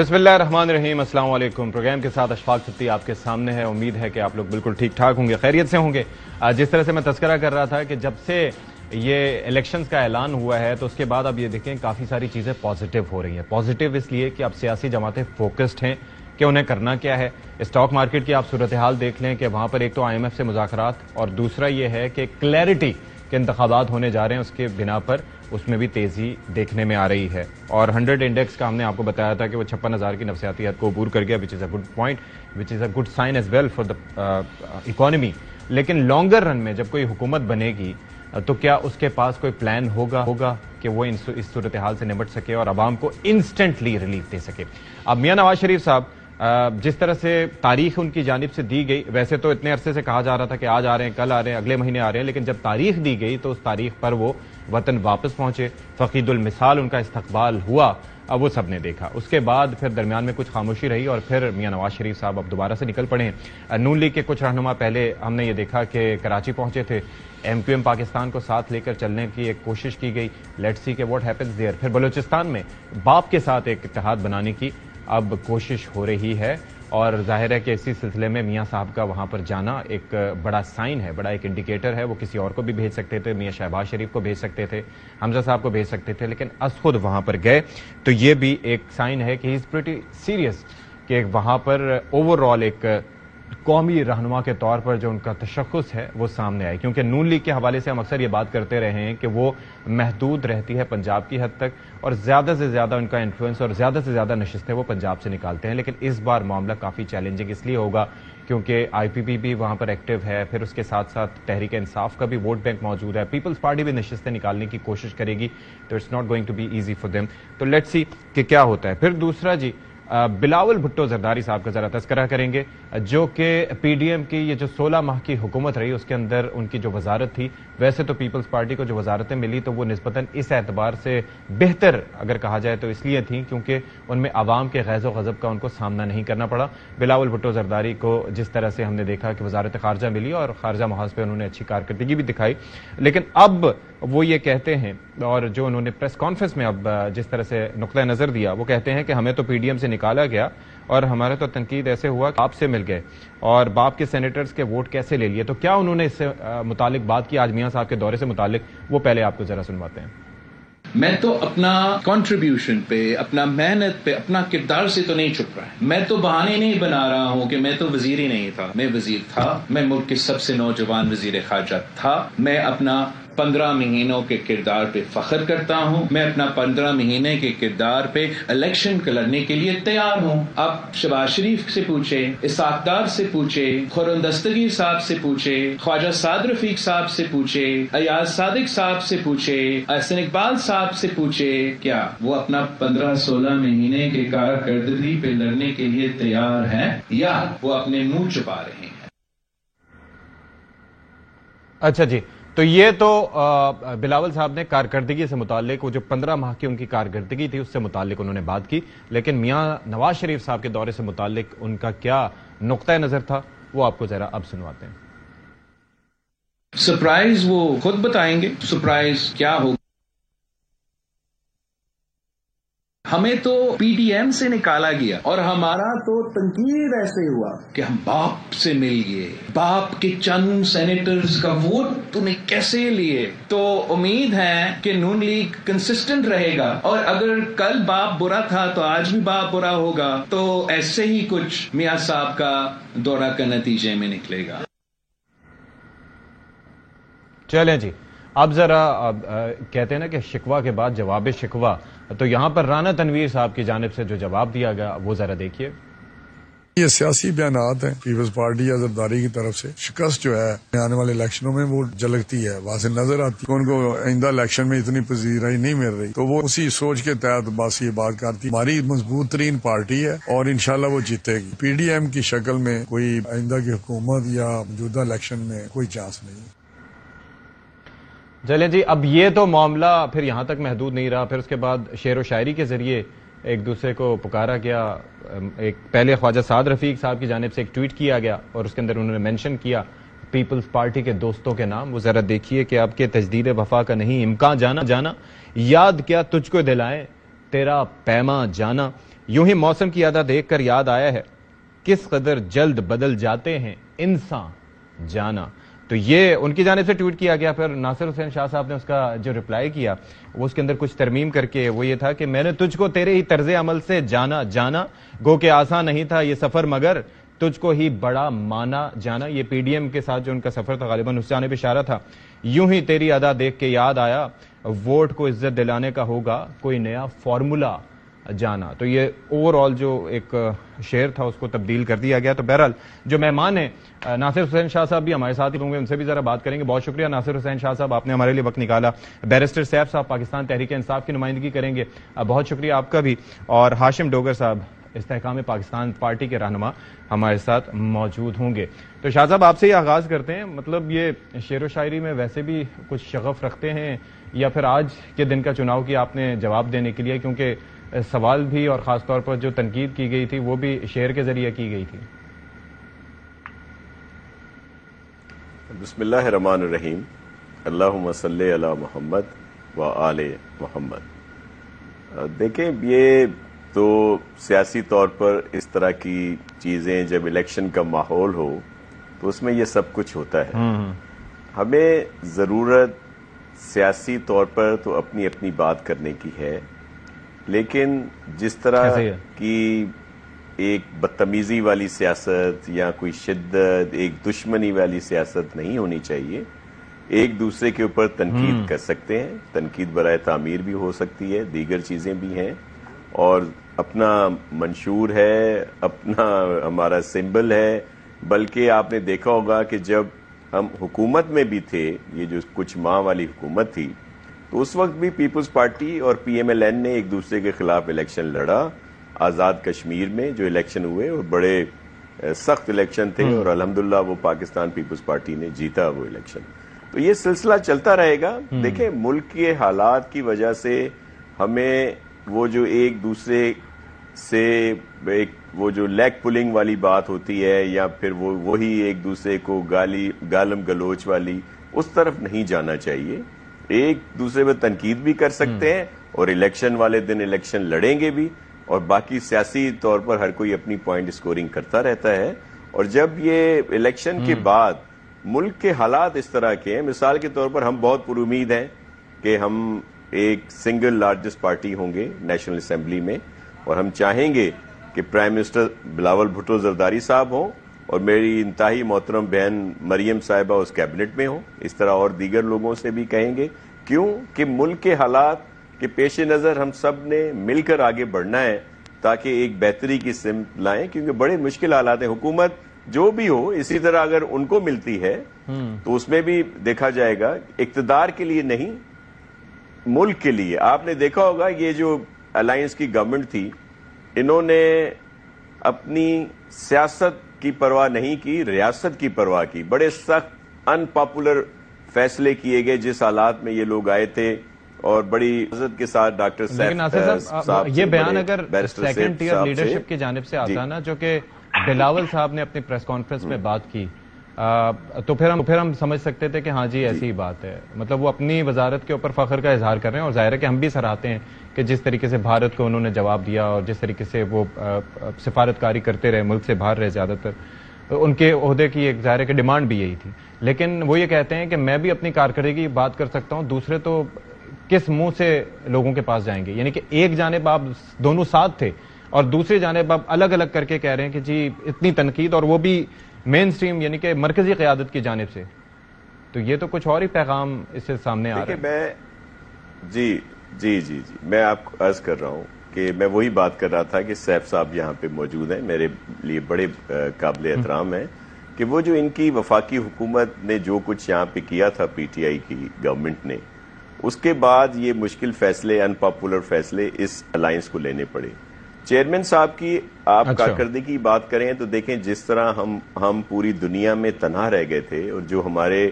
بسم اللہ الرحمن الرحیم، السلام علیکم۔ پروگرام کے ساتھ اشفاق سبتی آپ کے سامنے ہے۔ امید ہے کہ آپ لوگ بالکل ٹھیک ٹھاک ہوں گے، خیریت سے ہوں گے۔ جس طرح سے میں تذکرہ کر رہا تھا کہ جب سے یہ الیکشنز کا اعلان ہوا ہے تو اس کے بعد اب یہ دیکھیں کافی ساری چیزیں پازیٹیو ہو رہی ہیں۔ پازیٹیو اس لیے کہ اب سیاسی جماعتیں فوکسڈ ہیں کہ انہیں کرنا کیا ہے۔ اسٹاک مارکیٹ کی آپ صورتحال دیکھ لیں کہ وہاں پر ایک تو آئی ایم ایف سے مذاکرات، اور دوسرا یہ ہے کہ کلیئرٹی کے انتخابات ہونے جا رہے ہیں، اس کے بنا پر اس میں بھی تیزی دیکھنے میں آ رہی ہے۔ اور 100 انڈیکس کا ہم نے آپ کو بتایا تھا کہ وہ 56,000 کی نفسیاتی حد کو عبور کر گیا، which is a good point, which is a good sign as well for the economy. لیکن لانگر رن میں جب کوئی حکومت بنے گی تو کیا اس کے پاس کوئی پلان ہوگا کہ وہ اس صورتحال سے نمٹ سکے اور عوام کو انسٹنٹلی ریلیف دے سکے۔ اب میاں نواز شریف صاحب جس طرح سے تاریخ ان کی جانب سے دی گئی، ویسے تو اتنے عرصے سے کہا جا رہا تھا کہ آج آ رہے ہیں، کل آ رہے ہیں، اگلے مہینے آ رہے ہیں، لیکن جب تاریخ دی گئی تو اس تاریخ پر وہ وطن واپس پہنچے، فقید المثال ان کا استقبال ہوا، اب وہ سب نے دیکھا۔ اس کے بعد پھر درمیان میں کچھ خاموشی رہی اور پھر میاں نواز شریف صاحب اب دوبارہ سے نکل پڑے ہیں۔ نون لیگ کے کچھ رہنما پہلے ہم نے یہ دیکھا کہ کراچی پہنچے تھے، ایم کیو ایم پاکستان کو ساتھ لے کر چلنے کی ایک کوشش کی گئی، لیٹس سی کہ واٹ ہیپنز دیئر۔ پھر بلوچستان میں باپ کے ساتھ ایک اتحاد بنانے کی اب کوشش ہو رہی ہے، اور ظاہر ہے کہ اسی سلسلے میں میاں صاحب کا وہاں پر جانا ایک بڑا سائن ہے، بڑا ایک انڈیکیٹر ہے۔ وہ کسی اور کو بھی بھیج سکتے تھے، میاں شہباز شریف کو بھیج سکتے تھے، حمزہ صاحب کو بھیج سکتے تھے، لیکن از خود وہاں پر گئے تو یہ بھی ایک سائن ہے کہ ہی از پریٹی سیریس، کہ وہاں پر اوور آل ایک قومی رہنما کے طور پر جو ان کا تشخص ہے وہ سامنے آئے۔ کیونکہ نون لیگ کے حوالے سے ہم اکثر یہ بات کرتے رہے ہیں کہ وہ محدود رہتی ہے پنجاب کی حد تک، اور زیادہ سے زیادہ ان کا انفلوئنس اور زیادہ سے زیادہ نشستیں وہ پنجاب سے نکالتے ہیں۔ لیکن اس بار معاملہ کافی چیلنجنگ اس لیے ہوگا کیونکہ آئی پی پی بھی وہاں پر ایکٹیو ہے، پھر اس کے ساتھ ساتھ تحریک انصاف کا بھی ووٹ بینک موجود ہے، پیپلز پارٹی بھی نشستیں نکالنے کی کوشش کرے گی، تو it's not going to be easy for them. تو لیٹس سی کہ کیا ہوتا ہے۔ پھر دوسرا بلاول بھٹو زرداری صاحب کا ذرا تذکرہ کریں گے، جو کہ پی ڈی ایم کی یہ جو 16 ماہ کی حکومت رہی اس کے اندر ان کی جو وزارت تھی، ویسے تو پیپلز پارٹی کو جو وزارتیں ملی تو وہ نسبتاً اس اعتبار سے بہتر اگر کہا جائے تو اس لیے تھیں کیونکہ ان میں عوام کے غیظ و غضب کا ان کو سامنا نہیں کرنا پڑا۔ بلاول بھٹو زرداری کو جس طرح سے ہم نے دیکھا کہ وزارت خارجہ ملی اور خارجہ محاذ پہ انہوں نے اچھی کارکردگی بھی دکھائی، لیکن اب وہ یہ کہتے ہیں، اور جو انہوں نے پریس کانفرنس میں اب جس طرح سے نقطہ نظر دیا، وہ کہتے ہیں کہ ہمیں تو پی ڈی ایم سے نکالا گیا اور ہمارا تو تنقید ایسے ہوا کہ باپ سے مل گئے اور باپ کے سینیٹرز کے ووٹ کیسے لے لیے۔ تو کیا انہوں نے اس سے متعلق بات کی آج میاں صاحب کے دورے سے متعلق، وہ پہلے آپ کو ذرا سنواتے ہیں۔ میں تو اپنا کنٹریبیوشن پہ، اپنا محنت پہ، اپنا کردار سے تو نہیں چھپ رہا ہے۔ میں تو بہانے نہیں بنا رہا ہوں کہ میں تو وزیر ہی نہیں تھا، میں وزیر تھا، میں ملک کے سب سے نوجوان وزیر خارجہ تھا۔ میں اپنا 15 مہینوں کے کردار پہ فخر کرتا ہوں، میں اپنا 15 مہینے کے کردار پہ الیکشن لڑنے کے لیے تیار ہوں۔ آپ شہباز شریف سے پوچھیں، اسحاق ڈار سے پوچھیں، خرم دستگیر صاحب سے پوچھیں، خواجہ سعد رفیق صاحب سے پوچھیں، ایاز صادق صاحب سے پوچھیں، احسن اقبال صاحب سے پوچھیں، کیا وہ اپنا 15-16 مہینے کے کارکردگی پہ لڑنے کے لیے تیار ہیں یا وہ اپنے منہ چھپا رہے ہیں؟ اچھا جی، تو یہ تو بلاول صاحب نے کارکردگی سے متعلق، وہ جو 15 ماہ کی ان کی کارکردگی تھی اس سے متعلق انہوں نے بات کی، لیکن میاں نواز شریف صاحب کے دورے سے متعلق ان کا کیا نقطہ نظر تھا وہ آپ کو ذرا اب سنواتے ہیں۔ سرپرائز وہ خود بتائیں گے، سرپرائز کیا ہوگا۔ ہمیں تو پی ڈی ایم سے نکالا گیا اور ہمارا تو تنقید ایسے ہوا کہ ہم باپ سے مل گئے، باپ کے چند سینیٹرز کا ووٹ تم نے کیسے لیے۔ تو امید ہے کہ نون لیگ کنسسٹنٹ رہے گا، اور اگر کل باپ برا تھا تو آج بھی باپ برا ہوگا، تو ایسے ہی کچھ میاں صاحب کا دورہ کا نتیجے میں نکلے گا۔ چلیں جی، اب ذرا کہتے ہیں نا کہ شکوہ کے بعد جواب شکوہ، تو یہاں پر رانا تنویر صاحب کی جانب سے جو جواب دیا گیا وہ ذرا دیکھیے۔ یہ سیاسی بیانات ہیں پیپلز پارٹی یا زرداری کی طرف سے، شکست جو ہے آنے والے الیکشنوں میں وہ جھلکتی ہے، واضح نظر آتی ہے۔ ان کو آئندہ الیکشن میں اتنی پذیرائی نہیں مل رہی، تو وہ اسی سوچ کے تحت بس یہ بات کرتی، ہماری مضبوط ترین پارٹی ہے اور انشاءاللہ وہ جیتے گی۔ پی ڈی ایم کی شکل میں کوئی آئندہ کی حکومت یا موجودہ الیکشن میں کوئی چانس نہیں ہے۔ چلیں جی، اب یہ تو معاملہ پھر یہاں تک محدود نہیں رہا، پھر اس کے بعد شعر و شاعری کے ذریعے ایک دوسرے کو پکارا گیا۔ ایک پہلے خواجہ سعد رفیق صاحب کی جانب سے ایک ٹویٹ کیا گیا اور اس کے اندر انہوں نے مینشن کیا پیپلز پارٹی کے دوستوں کے نام، وہ ذرا دیکھیے کہ آپ کے تجدید وفا کا نہیں امکان جانا یاد کیا تجھ کو دلائیں تیرا پیما جانا۔ یوں ہی موسم کی ادا دیکھ کر یاد آیا ہے کس قدر جلد بدل جاتے ہیں انسان جانا. تو یہ ان کی جانب سے ٹویٹ کیا گیا. پھر ناصر حسین شاہ صاحب نے اس کا جو رپلائی کیا وہ اس کے اندر کچھ ترمیم کر کے وہ یہ تھا کہ میں نے تجھ کو تیرے ہی طرز عمل سے جانا گو کہ آسان نہیں تھا یہ سفر مگر تجھ کو ہی بڑا مانا جانا. یہ پی ڈی ایم کے ساتھ جو ان کا سفر تھا غالباً اس جانب اشارہ تھا. یوں ہی تیری ادا دیکھ کے یاد آیا ووٹ کو عزت دلانے کا ہوگا کوئی نیا فارمولا جانا. تو یہ اوور آل جو ایک شعر تھا اس کو تبدیل کر دیا گیا. تو بہرحال جو مہمان ہیں ناصر حسین شاہ صاحب بھی ہمارے ساتھ ہی ہوں گے, ان سے بھی ذرا بات کریں گے. بہت شکریہ ناصر حسین شاہ صاحب, آپ نے ہمارے لیے وقت نکالا. بیرسٹر سیف صاحب پاکستان تحریک انصاف کی نمائندگی کریں گے, بہت شکریہ آپ کا بھی. اور ہاشم ڈوگر صاحب استحکام پاکستان پارٹی کے رہنما ہمارے ساتھ موجود ہوں گے. تو شاہ صاحب آپ سے ہی آغاز کرتے ہیں, مطلب یہ شعر و شاعری میں ویسے بھی کچھ شغف رکھتے ہیں یا پھر آج کے دن کا چناؤ کیا آپ نے جواب دینے کے لیے, کیونکہ سوال بھی اور خاص طور پر جو تنقید کی گئی تھی وہ بھی شعر کے ذریعے کی گئی تھی. بسم اللہ الرحمن الرحیم. اللہم صلی علی محمد و آل محمد. دیکھیں یہ تو سیاسی طور پر اس طرح کی چیزیں جب الیکشن کا ماحول ہو تو اس میں یہ سب کچھ ہوتا ہے. ہمیں ضرورت سیاسی طور پر تو اپنی اپنی بات کرنے کی ہے, لیکن جس طرح کی ایک بدتمیزی والی سیاست یا کوئی شدت, ایک دشمنی والی سیاست نہیں ہونی چاہیے. ایک دوسرے کے اوپر تنقید کر سکتے ہیں, تنقید برائے تعمیر بھی ہو سکتی ہے, دیگر چیزیں بھی ہیں, اور اپنا منشور ہے, اپنا ہمارا سمبل ہے. بلکہ آپ نے دیکھا ہوگا کہ جب ہم حکومت میں بھی تھے, یہ جو کچھ ماہ والی حکومت تھی, تو اس وقت بھی پیپلز پارٹی اور پی ایم ایل این نے ایک دوسرے کے خلاف الیکشن لڑا. آزاد کشمیر میں جو الیکشن ہوئے اور بڑے سخت الیکشن تھے, اور الحمدللہ وہ پاکستان پیپلز پارٹی نے جیتا وہ الیکشن. تو یہ سلسلہ چلتا رہے گا. دیکھیں ملک کے حالات کی وجہ سے ہمیں وہ جو ایک دوسرے سے وہ جو لیگ پولنگ والی بات ہوتی ہے, یا پھر وہی ایک دوسرے کو گالم گلوچ والی, اس طرف نہیں جانا چاہیے. ایک دوسرے پہ تنقید بھی کر سکتے ہیں اور الیکشن والے دن الیکشن لڑیں گے بھی, اور باقی سیاسی طور پر ہر کوئی اپنی پوائنٹ سکورنگ کرتا رہتا ہے. اور جب یہ الیکشن کے بعد ملک کے حالات اس طرح کے ہیں, مثال کے طور پر ہم بہت پر امید ہیں کہ ہم ایک سنگل لارجسٹ پارٹی ہوں گے نیشنل اسمبلی میں, اور ہم چاہیں گے کہ پرائم منسٹر بلاول بھٹو زرداری صاحب ہوں اور میری انتہائی محترم بہن مریم صاحبہ اس کیبنٹ میں ہوں. اس طرح اور دیگر لوگوں سے بھی کہیں گے. کیوں کہ ملک کے حالات کے پیش نظر ہم سب نے مل کر آگے بڑھنا ہے تاکہ ایک بہتری کی سمت لائیں, کیونکہ بڑے مشکل حالات ہیں. حکومت جو بھی ہو اسی طرح اگر ان کو ملتی ہے تو اس میں بھی دیکھا جائے گا اقتدار کے لیے نہیں, ملک کے لیے. آپ نے دیکھا ہوگا یہ جو الائنس کی گورنمنٹ تھی, انہوں نے اپنی سیاست کی پرواہ نہیں کی, ریاست کی پرواہ کی. بڑے سخت ان پاپولر فیصلے کیے گئے جس حالات میں یہ لوگ آئے تھے, اور بڑی عزت کے ساتھ ڈاکٹر صاحب یہ بیان اگر سیکنڈ ٹیئر لیڈرشپ کی جانب سے آتا نا, جو کہ بلاول صاحب نے اپنی پریس کانفرنس میں بات کی, تو پھر ہم سمجھ سکتے تھے کہ ہاں جی ایسی ہی بات ہے. مطلب وہ اپنی وزارت کے اوپر فخر کا اظہار کر رہے ہیں, اور ظاہر ہے کہ ہم بھی سراہتے ہیں کہ جس طریقے سے بھارت کو انہوں نے جواب دیا اور جس طریقے سے وہ سفارتکاری کرتے رہے, ملک سے باہر رہے زیادہ تر, ان کے عہدے کی ایک ظاہر ہے کہ ڈیمانڈ بھی یہی تھی. لیکن وہ یہ کہتے ہیں کہ میں بھی اپنی کارکردگی کی بات کر سکتا ہوں, دوسرے تو کس منہ سے لوگوں کے پاس جائیں گے. یعنی کہ ایک جانب آپ دونوں ساتھ تھے اور دوسری جانب آپ الگ الگ کر کے کہہ رہے ہیں کہ جی اتنی تنقید, اور وہ بھی مین سٹریم یعنی کہ مرکزی قیادت کی جانب سے. تو یہ تو کچھ اور ہی پیغام اس سے سامنے آ رہا ہے. جی میں آپ کو عرض کر رہا ہوں کہ میں وہی بات کر رہا تھا کہ سیف صاحب یہاں پہ موجود ہیں, میرے لیے بڑے قابل احترام ہیں کہ وہ جو ان کی وفاقی حکومت نے جو کچھ یہاں پہ کیا تھا پی ٹی آئی کی گورنمنٹ نے, اس کے بعد یہ مشکل فیصلے, ان پاپولر فیصلے اس الائنس کو لینے پڑے. چیئرمین صاحب کی آپ کارکردگی کی بات کریں تو دیکھیں جس طرح ہم پوری دنیا میں تنہا رہ گئے تھے, اور جو ہمارے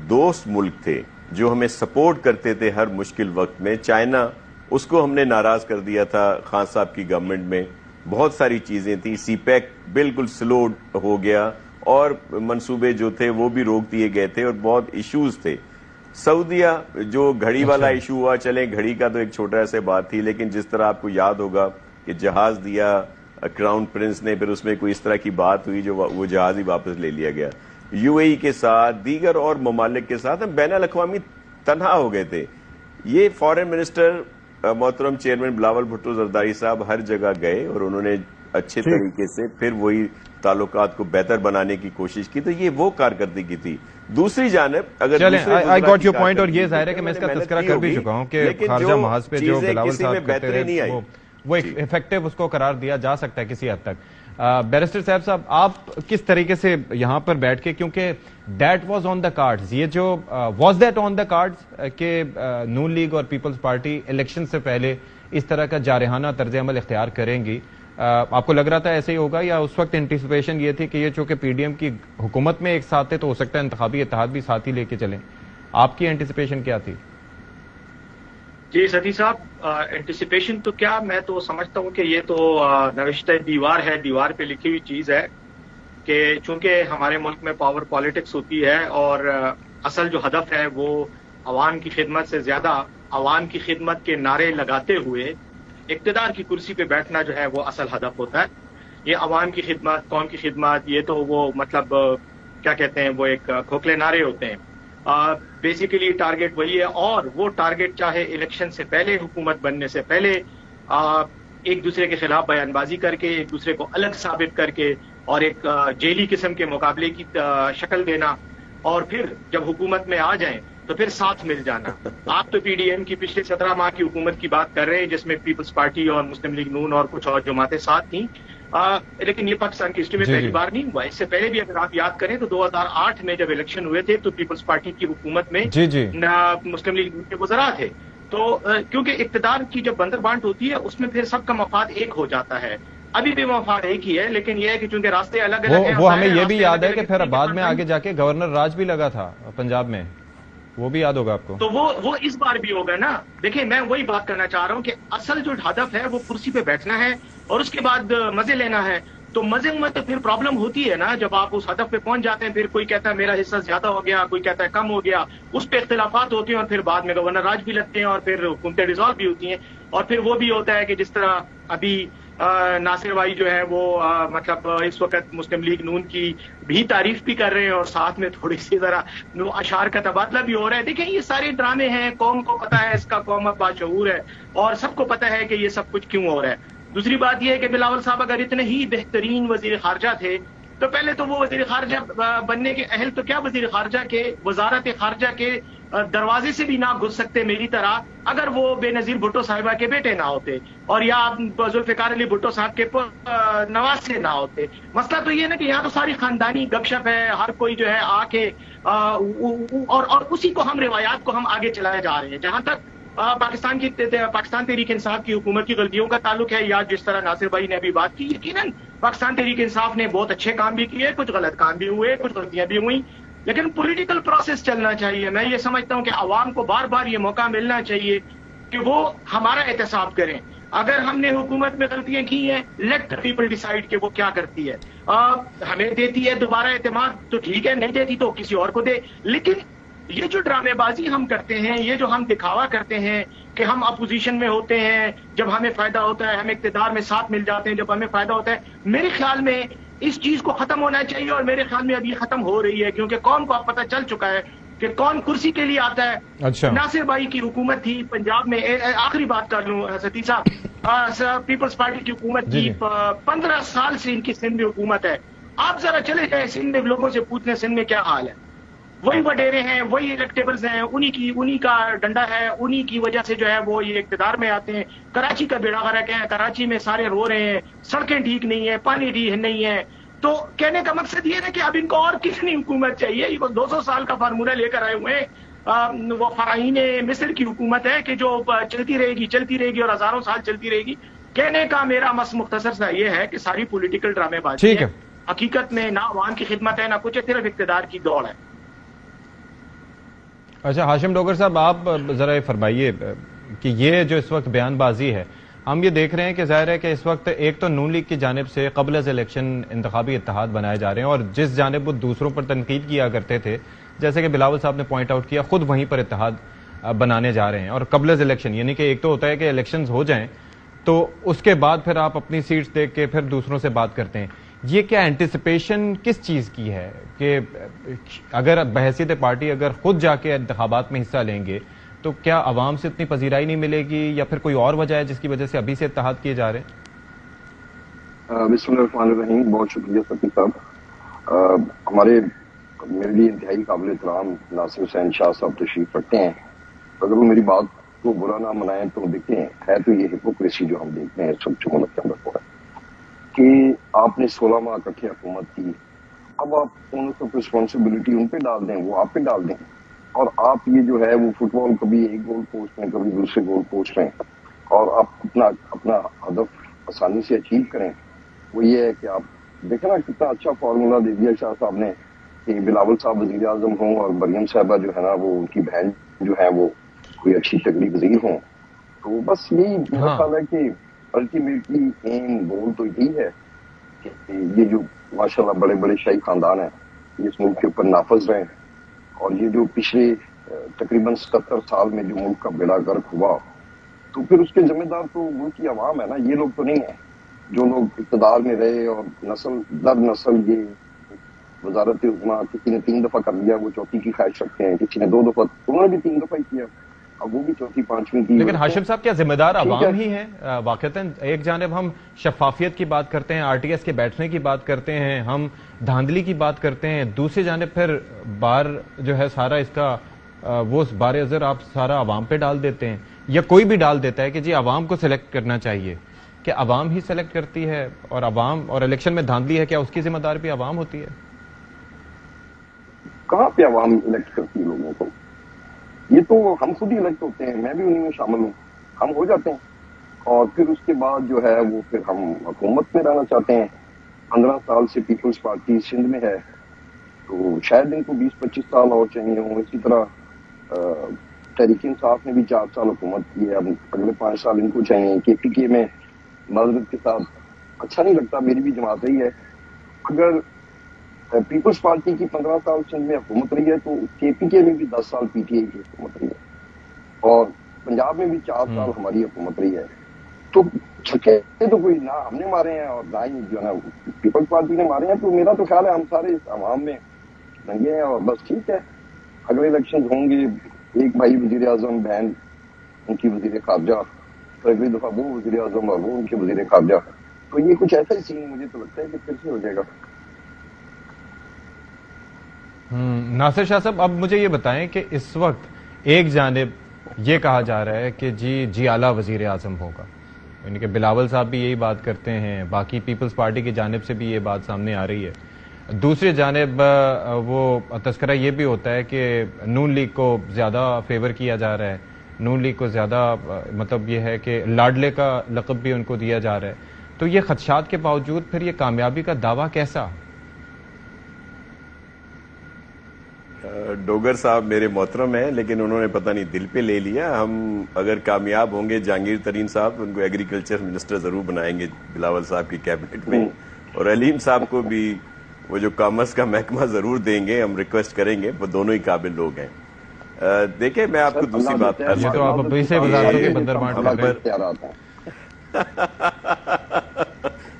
دوست ملک تھے جو ہمیں سپورٹ کرتے تھے ہر مشکل وقت میں, چائنا, اس کو ہم نے ناراض کر دیا تھا خان صاحب کی گورنمنٹ میں. بہت ساری چیزیں تھیں, سی پیک بالکل سلو ہو گیا, اور منصوبے جو تھے وہ بھی روک دیے گئے تھے, اور بہت ایشوز تھے. سعودیہ جو گھڑی والا ایشو ہوا, چلیں گھڑی کا تو ایک چھوٹا سا بات تھی, لیکن جس طرح آپ کو یاد ہوگا کہ جہاز دیا کراؤن پرنس نے، پھر اس میں کوئی اس طرح کی بات ہوئی جو وہ جہاز ہی واپس لے لیا گیا. یو اے ای کے ساتھ، دیگر اور ممالک کے ساتھ ہم بین الاقوامی تنہا ہو گئے تھے. یہ فارن منسٹر محترم چیئرمین بلاول بھٹو زرداری صاحب ہر جگہ گئے اور انہوں نے اچھے طریقے سے پھر وہی تعلقات کو بہتر بنانے کی کوشش کی. تو یہ وہ کارکردگی تھی. دوسری جانب اگر آئی گاٹ یور پوائنٹ، اور یہ ظاہر ہے کہ میں اس کا تذکرہ کر بھی چکا ہوں کہ خارجہ محاذ پہ جو بلاول صاحب کرتے رہے وہ ایک افیکٹو اس کو قرار دیا جا سکتا ہے کسی حد تک. بیرسٹر صاحب آپ کس طریقے سے یہاں پر بیٹھ کے، کیونکہ that was on the cards, یہ جو was that on the cards کہ نون لیگ اور پیپلز پارٹی الیکشن سے پہلے اس طرح کا جارحانہ طرز عمل اختیار کریں گی؟ آپ کو لگ رہا تھا ایسے ہی ہوگا، یا اس وقت انٹیسپیشن یہ تھی کہ یہ چونکہ پی ڈی ایم کی حکومت میں ایک ساتھ تھے تو ہو سکتا ہے انتخابی اتحاد بھی ساتھ ہی لے کے چلیں؟ آپ کی انٹیسپیشن کیا تھی؟ جی ستی صاحب، انٹیسپیشن تو کیا، میں تو سمجھتا ہوں کہ یہ تو نوشتہ دیوار ہے، دیوار پہ لکھی ہوئی چیز ہے کہ چونکہ ہمارے ملک میں پاور پالیٹکس ہوتی ہے اور اصل جو ہدف ہے وہ عوام کی خدمت سے زیادہ عوام کی خدمت کے نعرے لگاتے ہوئے اقتدار کی کرسی پہ بیٹھنا جو ہے وہ اصل ہدف ہوتا ہے. یہ عوام کی خدمت، قوم کی خدمت، یہ تو وہ مطلب کیا کہتے ہیں، وہ ایک کھوکھلے نعرے ہوتے ہیں. بیسیکلی ٹارگیٹ وہی ہے، اور وہ ٹارگیٹ چاہے الیکشن سے پہلے، حکومت بننے سے پہلے ایک دوسرے کے خلاف بیان بازی کر کے، ایک دوسرے کو الگ ثابت کر کے اور ایک جیلی قسم کے مقابلے کی شکل دینا، اور پھر جب حکومت میں آ جائیں تو پھر ساتھ مل جانا. آپ تو پی ڈی ایم کی پچھلے 17 ماہ کی حکومت کی بات کر رہے ہیں جس میں پیپلز پارٹی اور مسلم لیگ نون اور کچھ اور جماعتیں ساتھ تھیں، لیکن یہ پاکستان کی ہسٹری میں پہلی بار نہیں ہوا. اس سے پہلے بھی اگر آپ یاد کریں تو 2008 میں جب الیکشن ہوئے تھے تو پیپلز پارٹی کی حکومت میں مسلم لیگ نون کے وزراء تھے. تو کیونکہ اقتدار کی جب بندر بانٹ ہوتی ہے اس میں پھر سب کا مفاد ایک ہو جاتا ہے. ابھی بھی مفاد ایک ہی ہے، لیکن یہ ہے کہ چونکہ راستے الگ الگ ہیں. وہ ہمیں یہ بھی یاد ہے کہ پھر بعد میں آگے جا کے گورنر راج بھی لگا تھا پنجاب میں، وہ بھی یاد ہوگا آپ کو. تو وہ اس بار بھی ہوگا نا. دیکھیں میں وہی بات کرنا چاہ رہا ہوں کہ اصل جو ہدف ہے وہ کرسی پہ بیٹھنا ہے اور اس کے بعد مزے لینا ہے. تو مزے میں تو پھر پرابلم ہوتی ہے نا جب آپ اس ہدف پہ پہنچ جاتے ہیں. پھر کوئی کہتا ہے میرا حصہ زیادہ ہو گیا، کوئی کہتا ہے کم ہو گیا، اس پہ اختلافات ہوتے ہیں اور پھر بعد میں گورنر راج بھی لگتے ہیں اور پھر حکومتیں ڈیزالو بھی ہوتی ہیں. اور پھر وہ بھی ہوتا ہے کہ جس طرح ابھی ناصر بھائی جو ہے وہ مطلب اس وقت مسلم لیگ نون کی بھی تعریف بھی کر رہے ہیں اور ساتھ میں تھوڑی سی ذرا اشعار کا تبادلہ بھی ہو رہا ہے. دیکھیں یہ سارے ڈرامے ہیں، قوم کو پتا ہے اس کا، قوم اب باشعور ہے اور سب کو پتا ہے کہ یہ سب کچھ کیوں ہو رہا ہے. دوسری بات یہ ہے کہ بلاول صاحب اگر اتنے ہی بہترین وزیر خارجہ تھے تو پہلے تو وہ وزیر خارجہ بننے کے اہل تو کیا وزیر خارجہ کے، وزارت خارجہ کے دروازے سے بھی نہ گھس سکتے میری طرح اگر وہ بے نظیر بھٹو صاحبہ کے بیٹے نہ ہوتے اور یا ذوالفقار علی بھٹو صاحب کے نواسے نہ ہوتے. مسئلہ تو یہ نا کہ یہاں تو ساری خاندانی گپ شپ ہے، ہر کوئی جو ہے آ کے اور اسی کو ہم روایات کو ہم آگے چلائے جا رہے ہیں. جہاں تک پاکستان تحریک انصاف کی حکومت کی غلطیوں کا تعلق ہے، یا جس طرح ناصر بھائی نے ابھی بات کی، یقیناً پاکستان تحریک انصاف نے بہت اچھے کام بھی کیے، کچھ غلط کام بھی ہوئے، کچھ غلطیاں بھی ہوئیں، لیکن پولیٹیکل پروسیس چلنا چاہیے. میں یہ سمجھتا ہوں کہ عوام کو بار بار یہ موقع ملنا چاہیے کہ وہ ہمارا احتساب کریں. اگر ہم نے حکومت میں غلطیاں کی ہیں، لیٹ پیپل ڈیسائیڈ کہ وہ کیا کرتی ہے. ہمیں دیتی ہے دوبارہ اعتماد تو ٹھیک ہے، نہیں دیتی تو کسی اور کو دے. لیکن یہ جو ڈرامے بازی ہم کرتے ہیں، یہ جو ہم دکھاوا کرتے ہیں کہ ہم اپوزیشن میں ہوتے ہیں، جب ہمیں فائدہ ہوتا ہے ہم اقتدار میں ساتھ مل جاتے ہیں، جب ہمیں فائدہ ہوتا ہے، میرے خیال میں اس چیز کو ختم ہونا چاہیے. اور میرے خیال میں اب یہ ختم ہو رہی ہے کیونکہ قوم کو اب پتہ چل چکا ہے کہ کون کرسی کے لیے آتا ہے. اچھا، ناصر بھائی کی حکومت تھی پنجاب میں، آخری بات کر لوں ستی صاحب، پیپلز پارٹی کی حکومت تھی 15 سال سے ان کی سندھ میں حکومت ہے. آپ ذرا چلے جائیں سندھ میں، لوگوں سے پوچھنے سندھ میں کیا حال ہے. وہی وڈیرے ہیں، وہی الیکٹیبلز ہیں، انہی کا ڈنڈا ہے، انہی کی وجہ سے جو ہے وہ یہ اقتدار میں آتے ہیں. کراچی کا بیڑا غرق ہے، کراچی میں سارے رو رہے ہیں، سڑکیں ٹھیک نہیں ہیں، پانی ٹھیک نہیں ہے. تو کہنے کا مقصد یہ ہے کہ اب ان کو اور کتنی حکومت چاہیے. یہ 200 سال کا فارمولہ لے کر آئے ہوئے ہیں. وہ فراہین مصر کی حکومت ہے کہ جو چلتی رہے گی اور ہزاروں سال چلتی رہے گی. کہنے کا میرا مختصر سا یہ ہے کہ ساری پولیٹیکل ڈرامے بازی ہے، حقیقت میں نہ عوام کی خدمت ہے نہ کچھ ہے، صرف اقتدار کی دوڑ ہے. اچھا ہاشم ڈوگر صاحب، آپ ذرا فرمائیے کہ یہ جو اس وقت بیان بازی ہے، ہم یہ دیکھ رہے ہیں کہ ظاہر ہے کہ اس وقت ایک تو نون لیگ کی جانب سے قبل از الیکشن انتخابی اتحاد بنائے جا رہے ہیں، اور جس جانب وہ دوسروں پر تنقید کیا کرتے تھے، جیسے کہ بلاول صاحب نے پوائنٹ آؤٹ کیا، خود وہیں پر اتحاد بنانے جا رہے ہیں. اور قبل از الیکشن یعنی کہ ایک تو ہوتا ہے کہ الیکشنز ہو جائیں تو اس کے بعد پھر آپ اپنی سیٹس دیکھ کے پھر دوسروں سے بات کرتے ہیں. یہ کیا اینٹیسپیشن کس چیز کی ہے کہ اگر بحیثیت پارٹی اگر خود جا کے انتخابات میں حصہ لیں گے تو کیا عوام سے اتنی پذیرائی نہیں ملے گی, یا پھر کوئی اور وجہ ہے جس کی وجہ سے ابھی سے اتحاد کیے جا رہے ہیں؟ بسم اللہ الرحمن الرحیم. بہت شکریہ سفیر صاحب. میرے لیے انتہائی قابل احترام ناصر حسین شاہ صاحب تشریف رکھتے ہیں. اگر وہ میری بات کو برا نہ منائیں تو دیکھیں, ہے تو یہ ہپوکریسی جو ہم دیکھتے ہیں سب ملک کے اندر ہوا ہے کہ آپ نے 16 ماہ اکٹھے حکومت کی, اب آپ ان کو رسپانسبلٹی ان پہ ڈال دیں, وہ آپ پہ ڈال دیں, اور آپ یہ جو ہے وہ فٹ بال کبھی ایک گول پوسٹ میں کبھی دوسرے گول پوسٹ میں, اور آپ اپنا ہدف آسانی سے اچیو کریں. وہ یہ ہے کہ آپ دیکھیں نا کتنا اچھا فارمولا دے دیا شاہ صاحب نے کہ بلاول صاحب وزیر اعظم ہوں اور مریم صاحبہ جو ہے نا وہ ان کی بہن جو ہے وہ کوئی اچھی تگڑی وزیر ہوں. تو بس یہی میرا خیال ہے کہ الٹیمیٹلی ایم گول تو یہی ہے کہ یہ جو ماشاءاللہ بڑے بڑے شاہی خاندان ہیں یہ اس ملک کے اوپر نافذ رہیں, اور یہ جو پچھلے تقریباً 77 سال میں جو ملک کا بیڑا غرق ہوا, تو پھر اس کے ذمہ دار تو ملک کی عوام ہے نا, یہ لوگ تو نہیں ہیں جو لوگ اقتدار میں رہے اور نسل در نسل یہ وزارت عظمیٰ کسی نے 3 دفعہ کر لیا وہ چوتھی کی خواہش رکھتے ہیں, کسی نے 2 دفعہ, انہوں نے بھی 3 دفعہ ہی کیا, اب وہ بھی چوتھی 5ویں کی. لیکن ہاشم صاحب کیا ذمہ دار عوام ہی ہیں؟ واقعتاً ایک جانب ہم شفافیت کی بات کرتے ہیں, RTS کے بیٹھنے کی بات کرتے ہیں, ہم دھاندلی کی بات کرتے ہیں, دوسری جانب پھر بار جو ہے سارا اس کا وہ بار ازر آپ سارا عوام پہ ڈال دیتے ہیں, یا کوئی بھی ڈال دیتا ہے کہ جی عوام کو سلیکٹ کرنا چاہیے. کہ عوام ہی سلیکٹ کرتی ہے اور عوام اور الیکشن میں دھاندلی ہے, کیا اس کی ذمہ دار بھی عوام ہوتی ہے؟ کہاں پہ عوام الیکٹ کرتی ہے لوگوں کو؟ یہ تو ہم خود ہی الیکٹ ہوتے ہیں, میں بھی انہیں میں شامل ہوں, ہم ہو جاتے ہیں, اور پھر اس کے بعد جو ہے وہ پھر ہم حکومت میں رہنا چاہتے ہیں. 15 سال سے پیپلز پارٹی سندھ میں ہے, تو شاید ان کو 20-25 سال اور چاہیے ہوں. اسی طرح تحریک انصاف نے بھی 4 سال حکومت کی ہے, اب اگلے 5 سال ان کو چاہیے. KPK میں معذرت کے ساتھ اچھا نہیں لگتا, میری بھی جماعت رہی ہے, اگر پیپلز پارٹی کی 15 سال سندھ میں حکومت رہی ہے تو KPK میں بھی 10 سال PTI کی حکومت رہی ہے, اور پنجاب میں بھی 4 سال ہماری حکومت رہی ہے. تو چھکے تو کوئی نہ ہم نے مارے ہیں اور نہ ہی جو ہے نا پیپلز پارٹی نے مارے ہیں. تو میرا تو خیال ہے ہم سارے عوام میں رنگے ہیں, اور بس ٹھیک ہے, اگلے الیکشن ہوں گے, ایک بھائی وزیر اعظم, بہن ان کی وزیر خارجہ, تو اگلی دفعہ وہ وزیر اعظم اور وہ ان کے وزیر خارجہ. تو یہ کچھ ایسا ہی سین مجھے تو لگتا ہے کہ پھر سے ہو جائے گا. ناصر شاہ صاحب, اب مجھے یہ بتائیں کہ اس وقت ایک جانب یہ کہا جا رہا ہے کہ جی اعلیٰ وزیر اعظم ہوگا, یعنی کہ بلاول صاحب بھی یہی بات کرتے ہیں, باقی پیپلز پارٹی کی جانب سے بھی یہ بات سامنے آ رہی ہے. دوسری جانب وہ تذکرہ یہ بھی ہوتا ہے کہ نون لیگ کو زیادہ فیور کیا جا رہا ہے, نون لیگ کو زیادہ مطلب یہ ہے کہ لاڈلے کا لقب بھی ان کو دیا جا رہا ہے. تو یہ خدشات کے باوجود پھر یہ کامیابی کا دعویٰ کیسا؟ ڈوگر صاحب میرے محترم ہیں, لیکن انہوں نے پتہ نہیں دل پہ لے لیا. ہم اگر کامیاب ہوں گے, جہانگیر ترین صاحب ان کو ایگریکلچر منسٹر ضرور بنائیں گے بلاول صاحب کی کیبنٹ میں, اور علیم صاحب کو بھی وہ جو کامرس کا محکمہ ضرور دیں گے, ہم ریکویسٹ کریں گے, وہ دونوں ہی قابل لوگ ہیں. دیکھیں میں آپ کو دوسری بات یہ تو آپ ابھی سے وزارتوں کے بندر بانٹ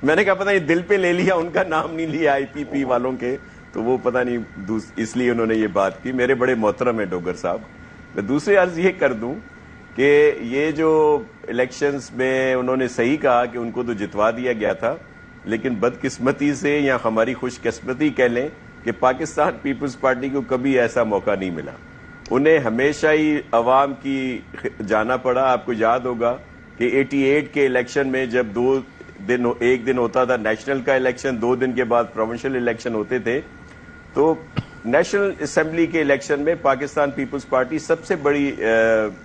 میں نے کہا پتہ نہیں دل پہ لے لیا, ان کا نام نہیں لیا IPP والوں کے, تو وہ پتہ نہیں اس لیے انہوں نے یہ بات کی. میرے بڑے محترم ہیں ڈوگر صاحب. میں دوسری عرض یہ کر دوں کہ یہ جو الیکشنز میں انہوں نے صحیح کہا کہ ان کو تو جتوا دیا گیا تھا, لیکن بدقسمتی سے یا ہماری خوش قسمتی کہہ لیں کہ پاکستان پیپلز پارٹی کو کبھی ایسا موقع نہیں ملا. انہیں ہمیشہ ہی عوام کی جانا پڑا. آپ کو یاد ہوگا کہ 88 کے الیکشن میں جب ایک دن ہوتا تھا نیشنل کا الیکشن, 2 دن کے بعد پروونشل الیکشن ہوتے تھے, تو نیشنل اسمبلی کے الیکشن میں پاکستان پیپلز پارٹی سب سے بڑی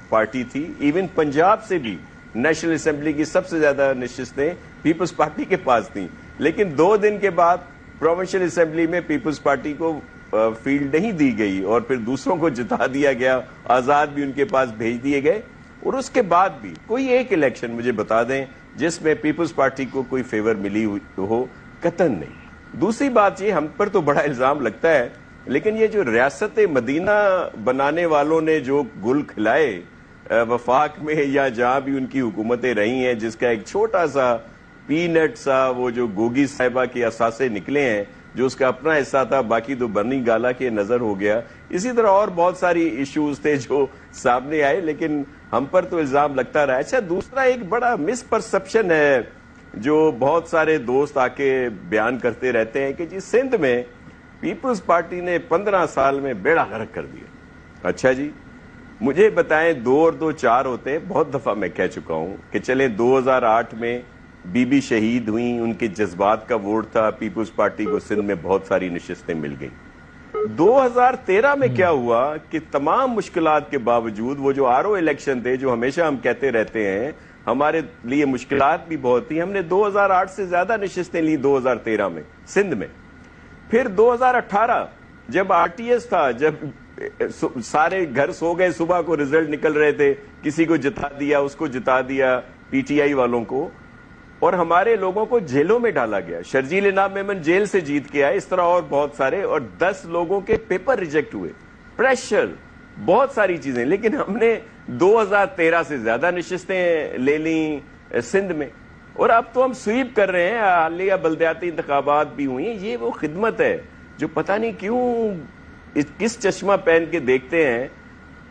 پارٹی تھی. ایون پنجاب سے بھی نیشنل اسمبلی کی سب سے زیادہ نشستیں پیپلز پارٹی کے پاس تھیں, لیکن 2 دن کے بعد پروونشل اسمبلی میں پیپلز پارٹی کو فیلڈ نہیں دی گئی, اور پھر دوسروں کو جتا دیا گیا, آزاد بھی ان کے پاس بھیج دیے گئے. اور اس کے بعد بھی کوئی ایک الیکشن مجھے بتا دیں جس میں پیپلز پارٹی کو کوئی فیور ملی ہو؟ قطعاً نہیں. دوسری بات یہ, ہم پر تو بڑا الزام لگتا ہے, لیکن یہ جو ریاست مدینہ بنانے والوں نے جو گل کھلائے, وفاق میں یا جہاں بھی ان کی حکومتیں رہی ہیں جس کا ایک چھوٹا سا پی نٹ سا وہ جو گوگی صاحبہ کے اثاثے نکلے ہیں جو اس کا اپنا حصہ تھا، باقی تو برنی گالا کے نظر ہو گیا. اسی طرح اور بہت ساری ایشوز تھے جو سامنے آئے، لیکن ہم پر تو الزام لگتا رہا. اچھا، دوسرا ایک بڑا مس پرسپشن ہے جو بہت سارے دوست آ کے بیان کرتے رہتے ہیں کہ جی سندھ میں پیپلز پارٹی نے 15 سال میں بیڑا غرق کر دیا. اچھا جی، مجھے بتائیں 2 اور 2 4 ہوتے ہیں. بہت دفعہ میں کہہ چکا ہوں کہ چلیں 2008 میں بی بی شہید ہوئیں، ان کے جذبات کا ووٹ تھا، پیپلز پارٹی کو سندھ میں بہت ساری نشستیں مل گئیں. 2013 میں کیا ہوا کہ تمام مشکلات کے باوجود وہ جو آر او الیکشن تھے جو ہمیشہ ہم کہتے رہتے ہیں ہمارے لیے مشکلات بھی بہت تھی، ہم نے 2008 سے زیادہ نشستیں لی 2013 میں سندھ میں. پھر 2018 جب آر ٹی ایس تھا، جب سارے گھر سو گئے، صبح کو رزلٹ نکل رہے تھے، کسی کو جتا دیا، اس کو جتا دیا پی ٹی آئی والوں کو، اور ہمارے لوگوں کو جیلوں میں ڈالا گیا. شرجیل انعام میمن جیل سے جیت کے آئے، اس طرح اور بہت سارے، اور 10 لوگوں کے پیپر ریجیکٹ ہوئے، پریشر، بہت ساری چیزیں. لیکن ہم نے 2013 سے زیادہ نشستیں لے لیں سندھ میں، اور اب تو ہم سویپ کر رہے ہیں. حالیہ بلدیاتی انتخابات بھی ہوئی ہیں. یہ وہ خدمت ہے جو پتہ نہیں کیوں کس چشمہ پہن کے دیکھتے ہیں،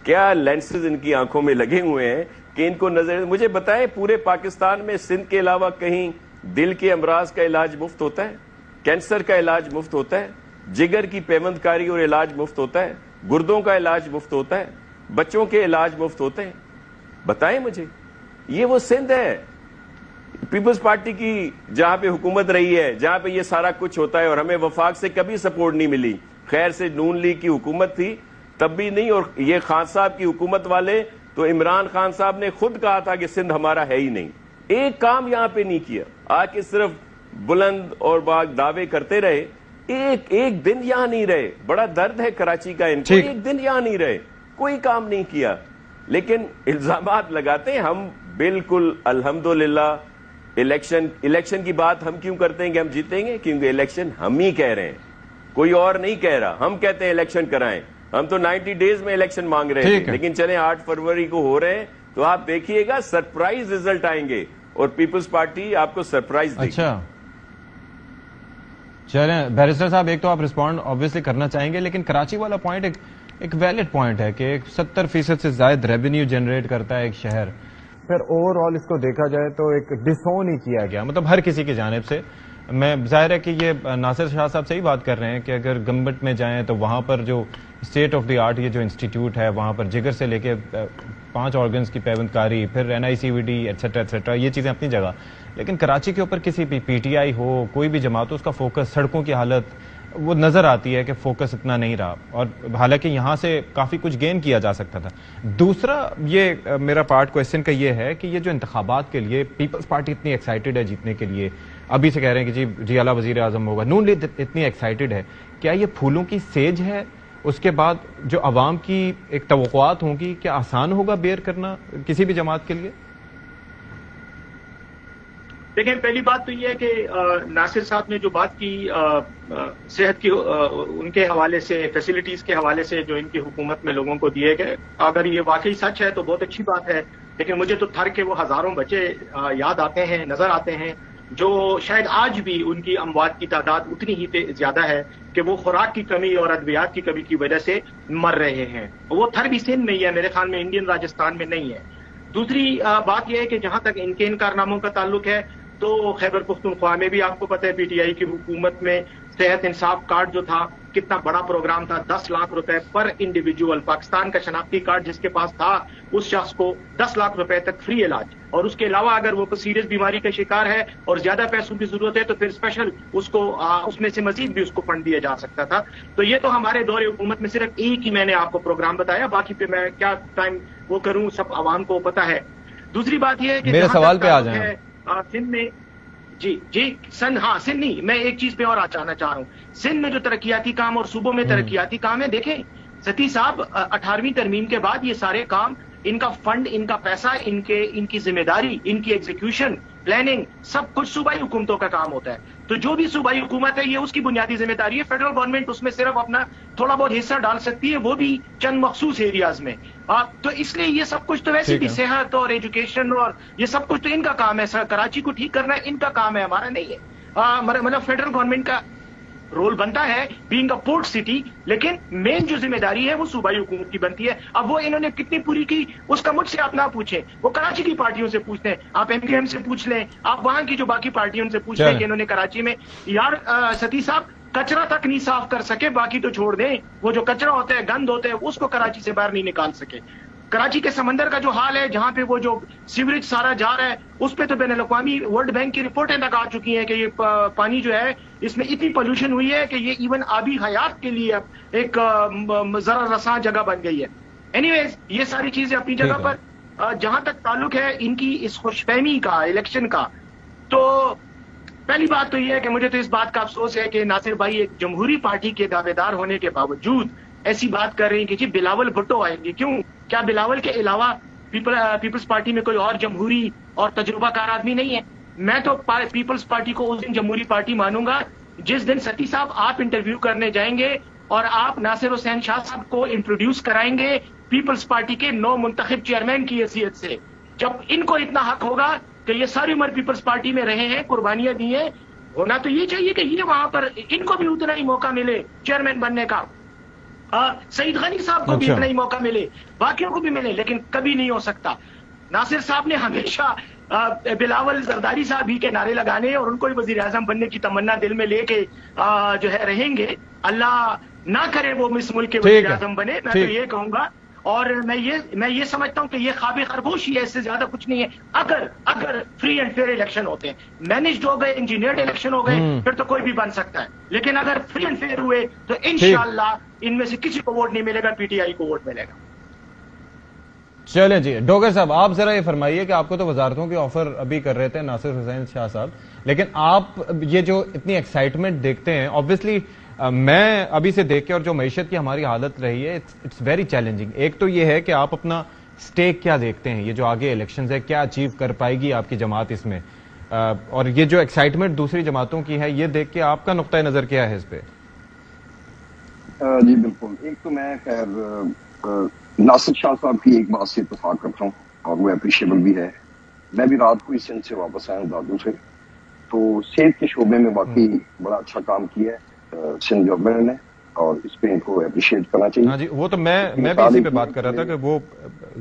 کیا لینسز ان کی آنکھوں میں لگے ہوئے ہیں کہ ان کو نظر. مجھے بتائیں پورے پاکستان میں سندھ کے علاوہ کہیں دل کے امراض کا علاج مفت ہوتا ہے؟ کینسر کا علاج مفت ہوتا ہے؟ جگر کی پیوند کاری اور علاج مفت ہوتا ہے؟ گردوں کا علاج مفت ہوتا ہے؟ بچوں کے علاج مفت ہوتے ہیں؟ بتائیں مجھے. یہ وہ سندھ ہے پیپلز پارٹی کی جہاں پہ حکومت رہی ہے، جہاں پہ یہ سارا کچھ ہوتا ہے، اور ہمیں وفاق سے کبھی سپورٹ نہیں ملی. خیر سے نون لیگ کی حکومت تھی تب بھی نہیں، اور یہ خان صاحب کی حکومت والے تو عمران خان صاحب نے خود کہا تھا کہ سندھ ہمارا ہے ہی نہیں. ایک کام یہاں پہ نہیں کیا، آ کے صرف بلند اور باغ دعوے کرتے رہے. ایک دن یہاں نہیں رہے. بڑا درد ہے کراچی کا ان کو، ایک دن یہاں نہیں رہے، کوئی کام نہیں کیا. لیکن الزامات لگاتے ہیں. ہم بالکل الحمدللہ الیکشن کی بات ہم کیوں کرتے ہیں کہ ہم جیتیں گے؟ کیونکہ الیکشن ہم ہی کہہ رہے ہیں، کوئی اور نہیں کہہ رہا. ہم کہتے ہیں الیکشن کرائیں. ہم تو 90 ڈیز میں الیکشن مانگ رہے ہیں، لیکن چلیں 8 فروری کو ہو رہے ہیں تو آپ دیکھیے گا سرپرائز رزلٹ آئیں گے اور پیپلز پارٹی آپ کو سرپرائز دے گی. اچھا چلیں بیرسٹر صاحب، ایک تو آپ رسپونڈ آبویسلی کرنا چاہیں گے، لیکن کراچی والا پوائنٹ ایک ویلڈ پوائنٹ ہے کہ 70% سے زائد ریونیو جنریٹ کرتا ہے ایک شہر. پھر اوور آل اس کو دیکھا جائے تو ایک ڈسون ہی کیا گیا، مطلب ہر کسی کی جانب سے. میں ظاہر ہے کہ یہ ناصر شاہ صاحب صحیح بات کر رہے ہیں کہ اگر گمبٹ میں جائیں تو وہاں پر جو اسٹیٹ آف دی آرٹ یہ جو انسٹیٹیوٹ ہے وہاں پر جگر سے لے کے 5 آرگنز کی پیوند کاری، پھر NICVD ایٹسٹرا ایٹسٹرا، یہ چیزیں اپنی جگہ. لیکن کراچی کے اوپر کسی بھی PTI ہو، کوئی بھی جماعت ہو، اس کا فوکس سڑکوں کی حالت وہ نظر آتی ہے کہ فوکس اتنا نہیں رہا، اور حالانکہ یہاں سے کافی کچھ گین کیا جا سکتا تھا. دوسرا یہ میرا پارٹ کویسچن کا یہ ہے کہ یہ جو انتخابات کے لیے پیپلز پارٹی اتنی ایکسائٹیڈ ہے جیتنے کے لیے، ابھی سے کہہ رہے ہیں کہ جی اعلیٰ وزیر اعظم ہوگا، نون لیگ اتنی ایکسائٹیڈ ہے، کیا یہ پھولوں کی سیج ہے؟ اس کے بعد جو عوام کی ایک توقعات ہوں گی، کیا آسان ہوگا بیئر کرنا کسی بھی جماعت کے لیے؟ دیکھیں، پہلی بات تو یہ ہے کہ ناصر صاحب نے جو بات کی صحت کی، ان کے حوالے سے، فیسلٹیز کے حوالے سے جو ان کی حکومت میں لوگوں کو دیے گئے، اگر یہ واقعی سچ ہے تو بہت اچھی بات ہے. لیکن مجھے تو تھر کے وہ ہزاروں بچے یاد آتے ہیں، نظر آتے ہیں، جو شاید آج بھی ان کی اموات کی تعداد اتنی ہی زیادہ ہے کہ وہ خوراک کی کمی اور ادویات کی کمی کی وجہ سے مر رہے ہیں. وہ تھر بھی سندھ میں ہی ہے، میرے خیال میں انڈین راجستھان میں نہیں ہے. دوسری بات یہ ہے کہ جہاں تک ان کے کارناموں کا تعلق ہے تو خیبر پختونخوا میں بھی آپ کو پتہ ہے PTI کی حکومت میں صحت انصاف کارڈ جو تھا کتنا بڑا پروگرام تھا. 10 لاکھ روپے پر انڈیویجول، پاکستان کا شناختی کارڈ جس کے پاس تھا اس شخص کو 10 لاکھ روپے تک فری علاج، اور اس کے علاوہ اگر وہ سیریس بیماری کا شکار ہے اور زیادہ پیسوں کی ضرورت ہے تو پھر اسپیشل اس کو اس میں سے مزید بھی اس کو فنڈ دیا جا سکتا تھا. تو یہ تو ہمارے دور حکومت میں صرف ایک ہی میں نے آپ کو پروگرام بتایا، باقی پہ میں کیا ٹائم وہ کروں، سب عوام کو پتہ ہے. دوسری بات یہ ہے کہ میرے سوال پہ آ جائیں. سندھ میں جی سندھ نہیں، میں ایک چیز پہ اور آنا چاہ رہا ہوں. سندھ میں جو ترقیاتی کام اور صوبوں میں ترقیاتی کام ہے، دیکھیں ستی صاحب 18ویں ترمیم کے بعد یہ سارے کام، ان کا فنڈ، ان کا پیسہ، ان کی ذمہ داری، ان کی ایگزیکیوشن، پلاننگ، سب کچھ صوبائی حکومتوں کا کام ہوتا ہے. تو جو بھی صوبائی حکومت ہے یہ اس کی بنیادی ذمہ داری ہے. فیڈرل گورنمنٹ اس میں صرف اپنا تھوڑا بہت حصہ ڈال سکتی ہے، وہ بھی چند مخصوص ایریاز میں. تو اس لیے یہ سب کچھ تو ویسے بھی صحت اور ایجوکیشن اور یہ سب کچھ تو ان کا کام ہے. کراچی کو ٹھیک کرنا ان کا کام ہے, ہمارا نہیں ہے. مطلب فیڈرل گورنمنٹ کا رول بنتا ہے بینگ اے پورٹ سٹی, لیکن مین جو ذمہ داری ہے وہ صوبائی حکومت کی بنتی ہے. اب وہ انہوں نے کتنی پوری کی اس کا مجھ سے آپ نہ پوچھیں, وہ کراچی کی پارٹیوں سے پوچھتے ہیں. آپ ایم کیو ایم سے پوچھ لیں, آپ وہاں کی جو باقی پارٹیوں سے پوچھ لیں کہ انہوں نے کراچی میں, یار ستی صاحب کچرا تک نہیں صاف کر سکے, باقی تو چھوڑ دیں, وہ جو کچرا ہوتا ہے گند ہوتا ہے اس کو کراچی سے باہر نہیں نکال سکے. کراچی کے سمندر کا جو حال ہے, جہاں پہ وہ جو سیوریج سارا جا رہا ہے, اس پہ تو بین الاقوامی ورلڈ بینک کی رپورٹیں تک آ چکی ہیں کہ یہ پانی جو ہے اس میں اتنی پولوشن ہوئی ہے کہ یہ ایون آبی حیات کے لیے ایک ضرر رساں جگہ بن گئی ہے. اینی ویز یہ ساری چیزیں اپنی جگہ پر. جہاں تک تعلق ہے ان کی اس خوش فہمی کا الیکشن کا, تو پہلی بات تو یہ ہے کہ مجھے تو اس بات کا افسوس ہے کہ ناصر بھائی ایک جمہوری پارٹی کے دعوے دار ہونے کے باوجود ایسی بات کر رہے ہیں کہ جی بلاول بھٹو آئیں گے. کیوں؟ کیا بلاول کے علاوہ پیپلز پارٹی میں کوئی اور جمہوری اور تجربہ کار آدمی نہیں ہے؟ میں تو پیپلز پارٹی کو اس دن جمہوری پارٹی مانوں گا جس دن ستی صاحب آپ انٹرویو کرنے جائیں گے اور آپ ناصر حسین شاہ صاحب کو انٹروڈیوس کرائیں گے پیپلز پارٹی کے نو منتخب چیئرمین کی حیثیت سے. جب ان کو اتنا حق ہوگا کہ یہ ساری عمر پیپلز پارٹی میں رہے ہیں, قربانیاں دی ہیں, ہونا تو یہ چاہیے کہ یہ وہاں پر ان کو بھی اتنا ہی موقع ملے چیئرمین بننے کا. سعید غنی صاحب کو بھی اتنا ہی موقع ملے, باقیوں کو بھی ملے, لیکن کبھی نہیں ہو سکتا. ناصر صاحب نے ہمیشہ بلاول زرداری صاحب ہی کے نعرے لگانے اور ان کو ہی وزیر اعظم بننے کی تمنا دل میں لے کے جو ہے رہیں گے. اللہ نہ کرے وہ اس ملک کے وزیر اعظم بنے, میں تو یہ کہوں گا. اور میں یہ سمجھتا ہوں کہ یہ خواب خرگوش ہی ہے, اس سے زیادہ کچھ نہیں ہے. اگر فری اینڈ فیئر الیکشن ہوتے ہیں, مینجڈ ہو گئے, انجینئرڈ الیکشن ہو گئے, پھر تو کوئی بھی بن سکتا ہے. لیکن اگر فری اینڈ فیئر ہوئے تو انشاءاللہ ان میں سے کسی کو ووٹ نہیں ملے گا, پی ٹی آئی کو ووٹ ملے گا. چلیں جی ڈوگر صاحب, آپ ذرا یہ فرمائیے کہ آپ کو تو وزارتوں کے آفر ابھی کر رہے تھے ناصر حسین شاہ صاحب, لیکن آپ یہ جو اتنی ایکسائٹمنٹ دیکھتے ہیں, آبویسلی میں ابھی سے دیکھ کے, اور جو معیشت کی ہماری حالت رہی ہے, اٹس ویری چیلنجنگ. ایک تو یہ ہے کہ آپ اپنا سٹیک کیا دیکھتے ہیں, یہ جو آگے الیکشنز ہے کیا اچیو کر پائے گی آپ کی جماعت اس میں, اور یہ جو ایکسائٹمنٹ دوسری جماعتوں کی ہے, یہ دیکھ کے آپ کا نقطہ نظر کیا ہے اس پہ؟ جی بالکل. ایک تو میں خیر ناصر شاہ صاحب کی ایک بات سے اتفاق کرتا ہوں اور وہ اپریشیبل بھی ہے. میں بھی رات کو اس سندھ سے واپس آیا ہوں دادو سے, تو صحت کے شعبے میں واقعی بڑا اچھا کام کیا ہے سندھ گورنمنٹ نے, اور اس پہ ان کو اپریشیٹ کرنا چاہیے. ہاں جی, وہ تو میں بھی اسی پہ بات کر رہا تھا کہ وہ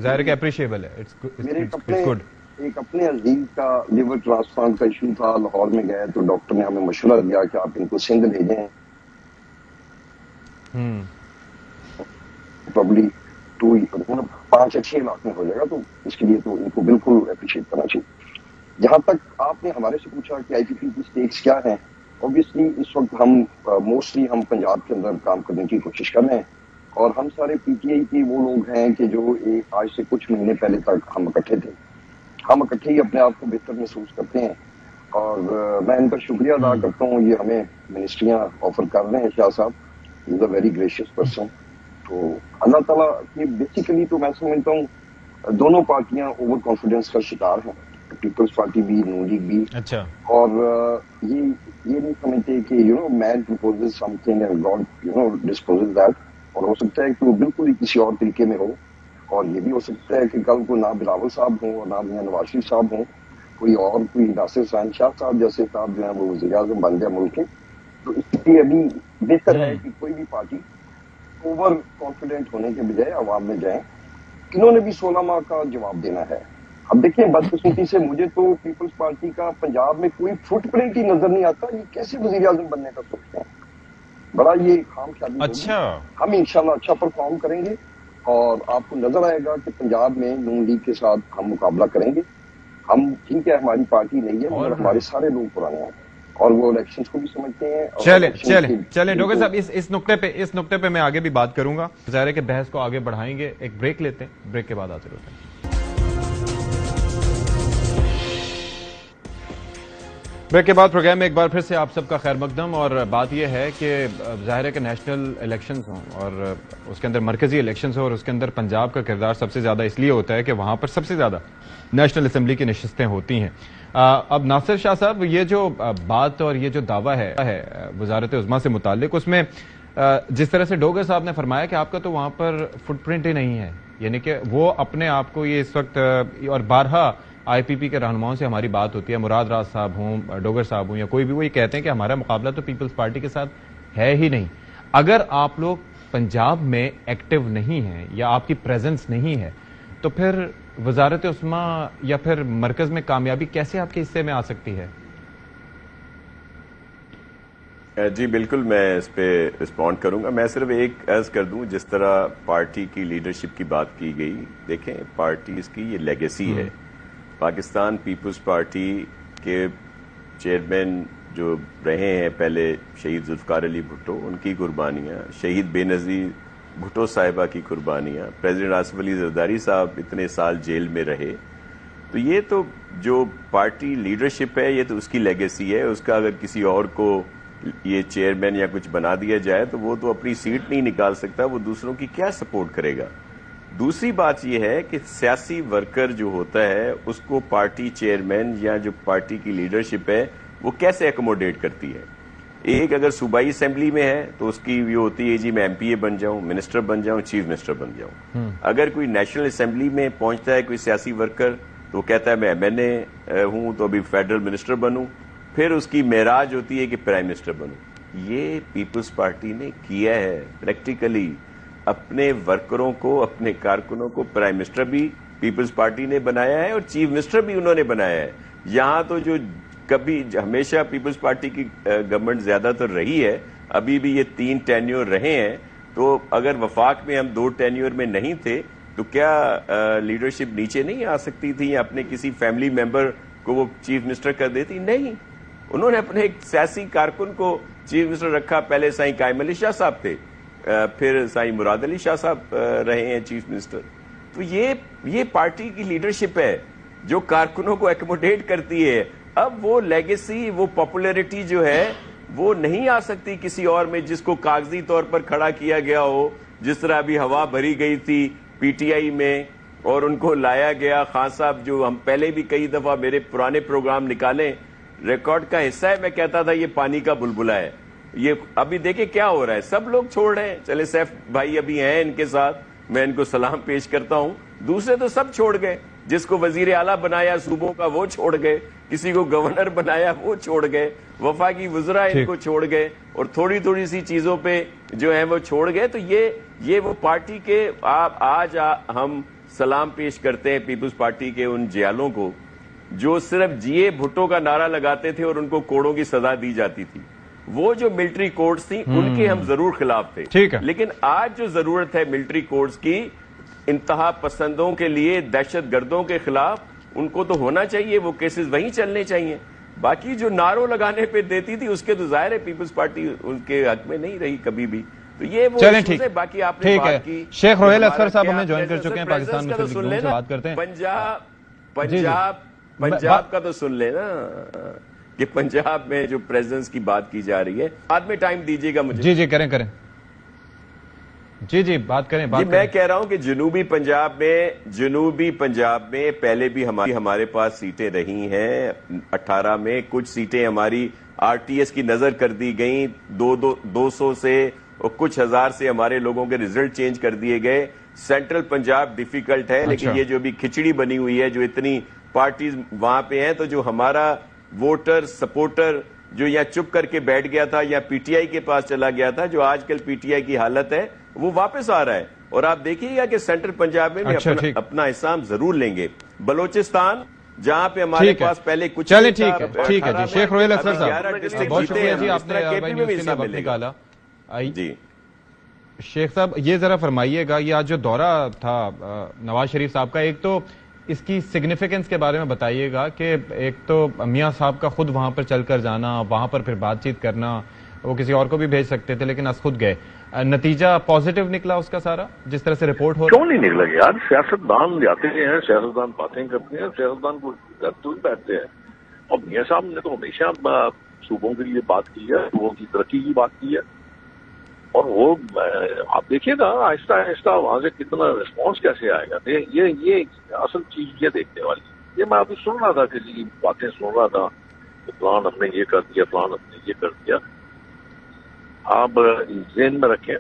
ظاہر کہ اپریشیبل ہے. ایک اپنے عزیز کا لیور ٹرانسپلانٹ کا ایشو تھا, لاہور میں گئے تو ڈاکٹر نے ہمیں مشورہ دیا کہ آپ ان کو سندھ بھیجیں, پرابلی 5-6 لاکھ میں ہو جائے گا, تو اس کے لیے تو ان کو بالکل اپریشیٹ کرنا چاہیے. جہاں تک آپ نے ہمارے سے پوچھا کہ آئی پی پی کی اسٹیکس کیا ہیں, اوبیسلی اس وقت ہم موسٹلی ہم پنجاب کے اندر کام کرنے کی کوشش کر رہے ہیں, اور ہم سارے پی ٹی آئی کے وہ لوگ ہیں کہ جو آج سے کچھ مہینے پہلے تک ہم اکٹھے تھے. ہم اکٹھے ہی اپنے آپ کو بہتر محسوس کرتے ہیں, اور میں ان کا شکریہ ادا کرتا ہوں. یہ ہمیں منسٹریاں آفر کر رہے ہیں. شاہ صاحب از اے ویری گریشیس پرسن. تو اللہ تعالیٰ کی بیسیکلی تو میں سمجھتا ہوں دونوں پارٹیاں اوور کانفیڈینس کا شکار ہیں, پیپلز پارٹی بھی, نون لیگ بھی. اچھا. اور یہ نہیں سمجھتے کہ man proposes something and God disposes that, اور ہو سکتا ہے کہ وہ بالکل ہی کسی اور طریقے میں ہو, اور یہ بھی ہو سکتا ہے کہ کل کو نہ بلاول صاحب ہوں اور نہ میاں نواز شریف صاحب ہوں, کوئی ناصر حسین شاہ صاحب جیسے صاحب جو ہیں وہ وزیر اعظم بن جائے ملک کے. تو اس لیے ابھی بہتر ہے کہ کوئی بھی پارٹی اوور کانفیڈنٹ ہونے کے بجائے عوام میں جائیں. انہوں نے بھی 16 ماہ کا جواب دینا ہے. اب دیکھیں بدقسمتی سے مجھے تو پیپلز پارٹی کا پنجاب میں کوئی فٹ پرنٹ ہی نظر نہیں آتا. یہ کیسے وزیر اعظم بننے کا سوچتے ہیں, بڑا یہ خام خیالی. اچھا, ہم انشاءاللہ اچھا پرفارم کریں گے, اور آپ کو نظر آئے گا کہ پنجاب میں نون لیگ کے ساتھ ہم مقابلہ کریں گے. ہم ٹھیک ہے ہماری پارٹی نہیں ہے, مگر ہمارے سارے لوگ پرانے ہیں اور وہ الیکشنز کو بھی سمجھتے ہیں. چلیں ڈوگر صاحب, اس نقطے پہ میں آگے بھی بات کروں گا. ظاہر ہے کہ بحث کو آگے بڑھائیں گے. ایک بریک لیتے ہیں, بریک کے بعد آتے رہتے ہیں. بریک کے بعد پروگرام میں ایک بار پھر سے آپ سب کا خیر مقدم. اور بات یہ ہے کہ ظاہر ہے کہ نیشنل الیکشنز ہوں اور اس کے اندر مرکزی الیکشنز ہوں, اور اس کے اندر پنجاب کا کردار سب سے زیادہ اس لیے ہوتا ہے کہ وہاں پر سب سے زیادہ نیشنل اسمبلی کی نشستیں ہوتی ہیں. اب ناصر شاہ صاحب, یہ جو بات اور یہ جو دعویٰ ہے وزارت عظمیٰ سے متعلق, اس میں جس طرح سے ڈوگر صاحب نے فرمایا کہ آپ کا تو وہاں پر فٹ پرنٹ ہی نہیں ہے، یعنی کہ وہ اپنے آپ کو یہ اس وقت، اور بارہا آئی پی پی کے رہنماؤں سے ہماری بات ہوتی ہے، مراد راز صاحب ہوں، ڈوگر صاحب ہوں یا کوئی بھی، وہ یہ کہتے ہیں کہ ہمارا مقابلہ تو پیپلز پارٹی کے ساتھ ہے ہی نہیں. اگر آپ لوگ پنجاب میں ایکٹیو نہیں ہیں یا آپ کی پریزنس نہیں ہے تو پھر وزارت عثما یا پھر مرکز میں کامیابی کیسے آپ کے حصے میں آ سکتی ہے؟ جی بالکل، میں اس پہ رسپونڈ کروں گا. میں صرف ایک عرض کر دوں، جس طرح پارٹی کی لیڈرشپ کی بات کی گئی، دیکھیں پارٹی اس کی یہ لیگیسی ہے. پاکستان پیپلز پارٹی کے چیئرمین جو رہے ہیں پہلے شہید ذوالفقار علی بھٹو، ان کی قربانیاں، شہید بے نظیر بھٹو صاحبہ کی قربانیاں، پریزیڈنٹ آصف علی زرداری صاحب اتنے سال جیل میں رہے. تو یہ تو جو پارٹی لیڈرشپ ہے یہ تو اس کی لیگیسی ہے. اس کا اگر کسی اور کو یہ چیئرمین یا کچھ بنا دیا جائے تو وہ تو اپنی سیٹ نہیں نکال سکتا، وہ دوسروں کی کیا سپورٹ کرے گا. دوسری بات یہ ہے کہ سیاسی ورکر جو ہوتا ہے اس کو پارٹی چیئرمین یا جو پارٹی کی لیڈرشپ ہے وہ کیسے ایکوموڈیٹ کرتی ہے. ایک اگر صوبائی اسمبلی میں ہے تو اس کی یہ ہوتی ہے جی میں ایم پی اے بن جاؤں، منسٹر بن جاؤں، چیف منسٹر بن جاؤں. اگر کوئی نیشنل اسمبلی میں پہنچتا ہے کوئی سیاسی ورکر تو وہ کہتا ہے میں ایم این اے ہوں تو ابھی فیڈرل منسٹر بنوں، پھر اس کی معراج ہوتی ہے کہ پرائم منسٹر بنوں. یہ پیپلز پارٹی نے کیا ہے پریکٹیکلی، اپنے ورکروں کو، اپنے کارکنوں کو پرائم منسٹر بھی پیپلز پارٹی نے بنایا ہے اور چیف منسٹر بھی انہوں نے بنایا ہے. یہاں تو جو کبھی ہمیشہ پیپلز پارٹی کی گورنمنٹ زیادہ تر رہی ہے، ابھی بھی یہ 3 ٹینیور رہے ہیں. تو اگر وفاق میں ہم 2 ٹینیور میں نہیں تھے تو کیا لیڈرشپ نیچے نہیں آ سکتی تھی یا اپنے کسی فیملی ممبر کو وہ چیف منسٹر کر دیتی؟ نہیں، انہوں نے اپنے ایک سیاسی کارکن کو چیف منسٹر رکھا. پہلے سائیں قائم علی شاہ صاحب تھے، پھر سائیں مراد علی شاہ صاحب رہے ہیں چیف منسٹر. تو یہ پارٹی کی لیڈرشپ ہے جو کارکنوں کو ایکوموڈیٹ کرتی ہے. اب وہ لیگیسی، وہ پاپولیرٹی جو ہے وہ نہیں آ سکتی کسی اور میں جس کو کاغذی طور پر کھڑا کیا گیا ہو. جس طرح ابھی ہوا بھری گئی تھی پی ٹی آئی میں اور ان کو لایا گیا. خان صاحب جو ہم پہلے بھی کئی دفعہ میرے پرانے پروگرام نکالیں، ریکارڈ کا حصہ ہے، میں کہتا تھا یہ پانی کا بلبلا ہے. یہ ابھی دیکھیں کیا ہو رہا ہے، سب لوگ چھوڑ رہے ہیں. چلے سیف بھائی ابھی ہیں ان کے ساتھ، میں ان کو سلام پیش کرتا ہوں. دوسرے تو سب چھوڑ گئے. جس کو وزیر اعلیٰ بنایا صوبوں کا وہ چھوڑ گئے، کسی کو گورنر بنایا وہ چھوڑ گئے، وفاقی وزراء ان کو چھوڑ گئے، اور تھوڑی تھوڑی سی چیزوں پہ جو ہیں وہ چھوڑ گئے. تو یہ وہ پارٹی کے آج ہم سلام پیش کرتے ہیں پیپلز پارٹی کے ان جیالوں کو جو صرف جیے بھٹو کا نعرہ لگاتے تھے اور ان کو کوڑوں کی سزا دی جاتی تھی. وہ جو ملٹری کورٹس تھیں ان کے ہم ضرور خلاف تھے، لیکن آج جو ضرورت ہے ملٹری کورٹس کی، انتہا پسندوں کے لیے، دہشت گردوں کے خلاف، ان کو تو ہونا چاہیے، وہ کیسز وہیں چلنے چاہیے. باقی جو نعروں لگانے پہ دیتی تھی اس کے تو ظاہر ہے پیپلز پارٹی ان کے حق میں نہیں رہی کبھی بھی. تو یہ وہ ایشوز ہے. باقی آپ نے بات کی، شیخ روحیل اصغر صاحب ہمیں جوائن کر چکے ہیں پاکستان مسلم لیگ نون سے بات کرتے ہیں. پنجاب کا تو سن لے نا کہ پنجاب میں جو پریزنس کی بات کی جا رہی ہے. بعد میں ٹائم دیجیے گا مجھے. جی کریں جی بات کریں. میں کہہ رہا ہوں کہ جنوبی پنجاب میں پہلے بھی ہمارے پاس سیٹیں رہی ہیں. 18 میں کچھ سیٹیں ہماری آر ٹی ایس کی نظر کر دی گئیں، 200 سے اور کچھ ہزار سے ہمارے لوگوں کے ریزلٹ چینج کر دیے گئے. سینٹرل پنجاب ڈیفیکلٹ ہے، لیکن یہ جو بھی کھچڑی بنی ہوئی ہے، جو اتنی پارٹیز وہاں پہ ہیں، تو جو ہمارا ووٹر سپورٹر جو یہاں چپ کر کے بیٹھ گیا تھا یا پی ٹی آئی کے پاس چلا گیا تھا، جو آج کل پی ٹی آئی کی حالت ہے، وہ واپس آ رہا ہے. اور آپ دیکھیے گا کہ سینٹرل پنجاب میں بھی اپنا حصہ ہم ضرور لیں گے. بلوچستان جہاں پہ ہمارے پاس پہلے کچھ چلے ٹھیک ہے جی. شیخ روحیل اصغر صاحب بہت شکریہ جی، آپ نے وقت نکالا. جی شیخ صاحب یہ ذرا فرمائیے گا، یہ آج جو دورہ تھا نواز شریف صاحب کا، ایک تو اس کی سگنیفیکنس کے بارے میں بتائیے گا کہ ایک تو میاں صاحب کا خود وہاں پر چل کر جانا، وہاں پر پھر بات چیت کرنا، وہ کسی اور کو بھی بھیج سکتے تھے لیکن از خود گئے. نتیجہ پازیٹیو نکلا اس کا سارا جس طرح سے رپورٹ ہو رہا؟ کیوں نہیں نکلا یار؟ سیاستدان جاتے ہیں، سیاستدان باتیں کرتے ہیں، سیاستدان کو دور بیٹھتے ہیں. اور میاں صاحب نے تو ہمیشہ صوبوں کے لیے بات کی ہے، صوبوں کی ترقی کی بات کی ہے. اور وہ آپ دیکھیے گا آہستہ آہستہ وہاں سے کتنا رسپانس کیسے آئے گا. یہ اصل چیز یہ دیکھنے والی. یہ میں ابھی سن رہا تھا، کسی کی باتیں سن رہا تھا کہ فلان ہم نے یہ کر دیا، فلان ہم نے یہ کر دیا. آپ ذہن میں رکھیں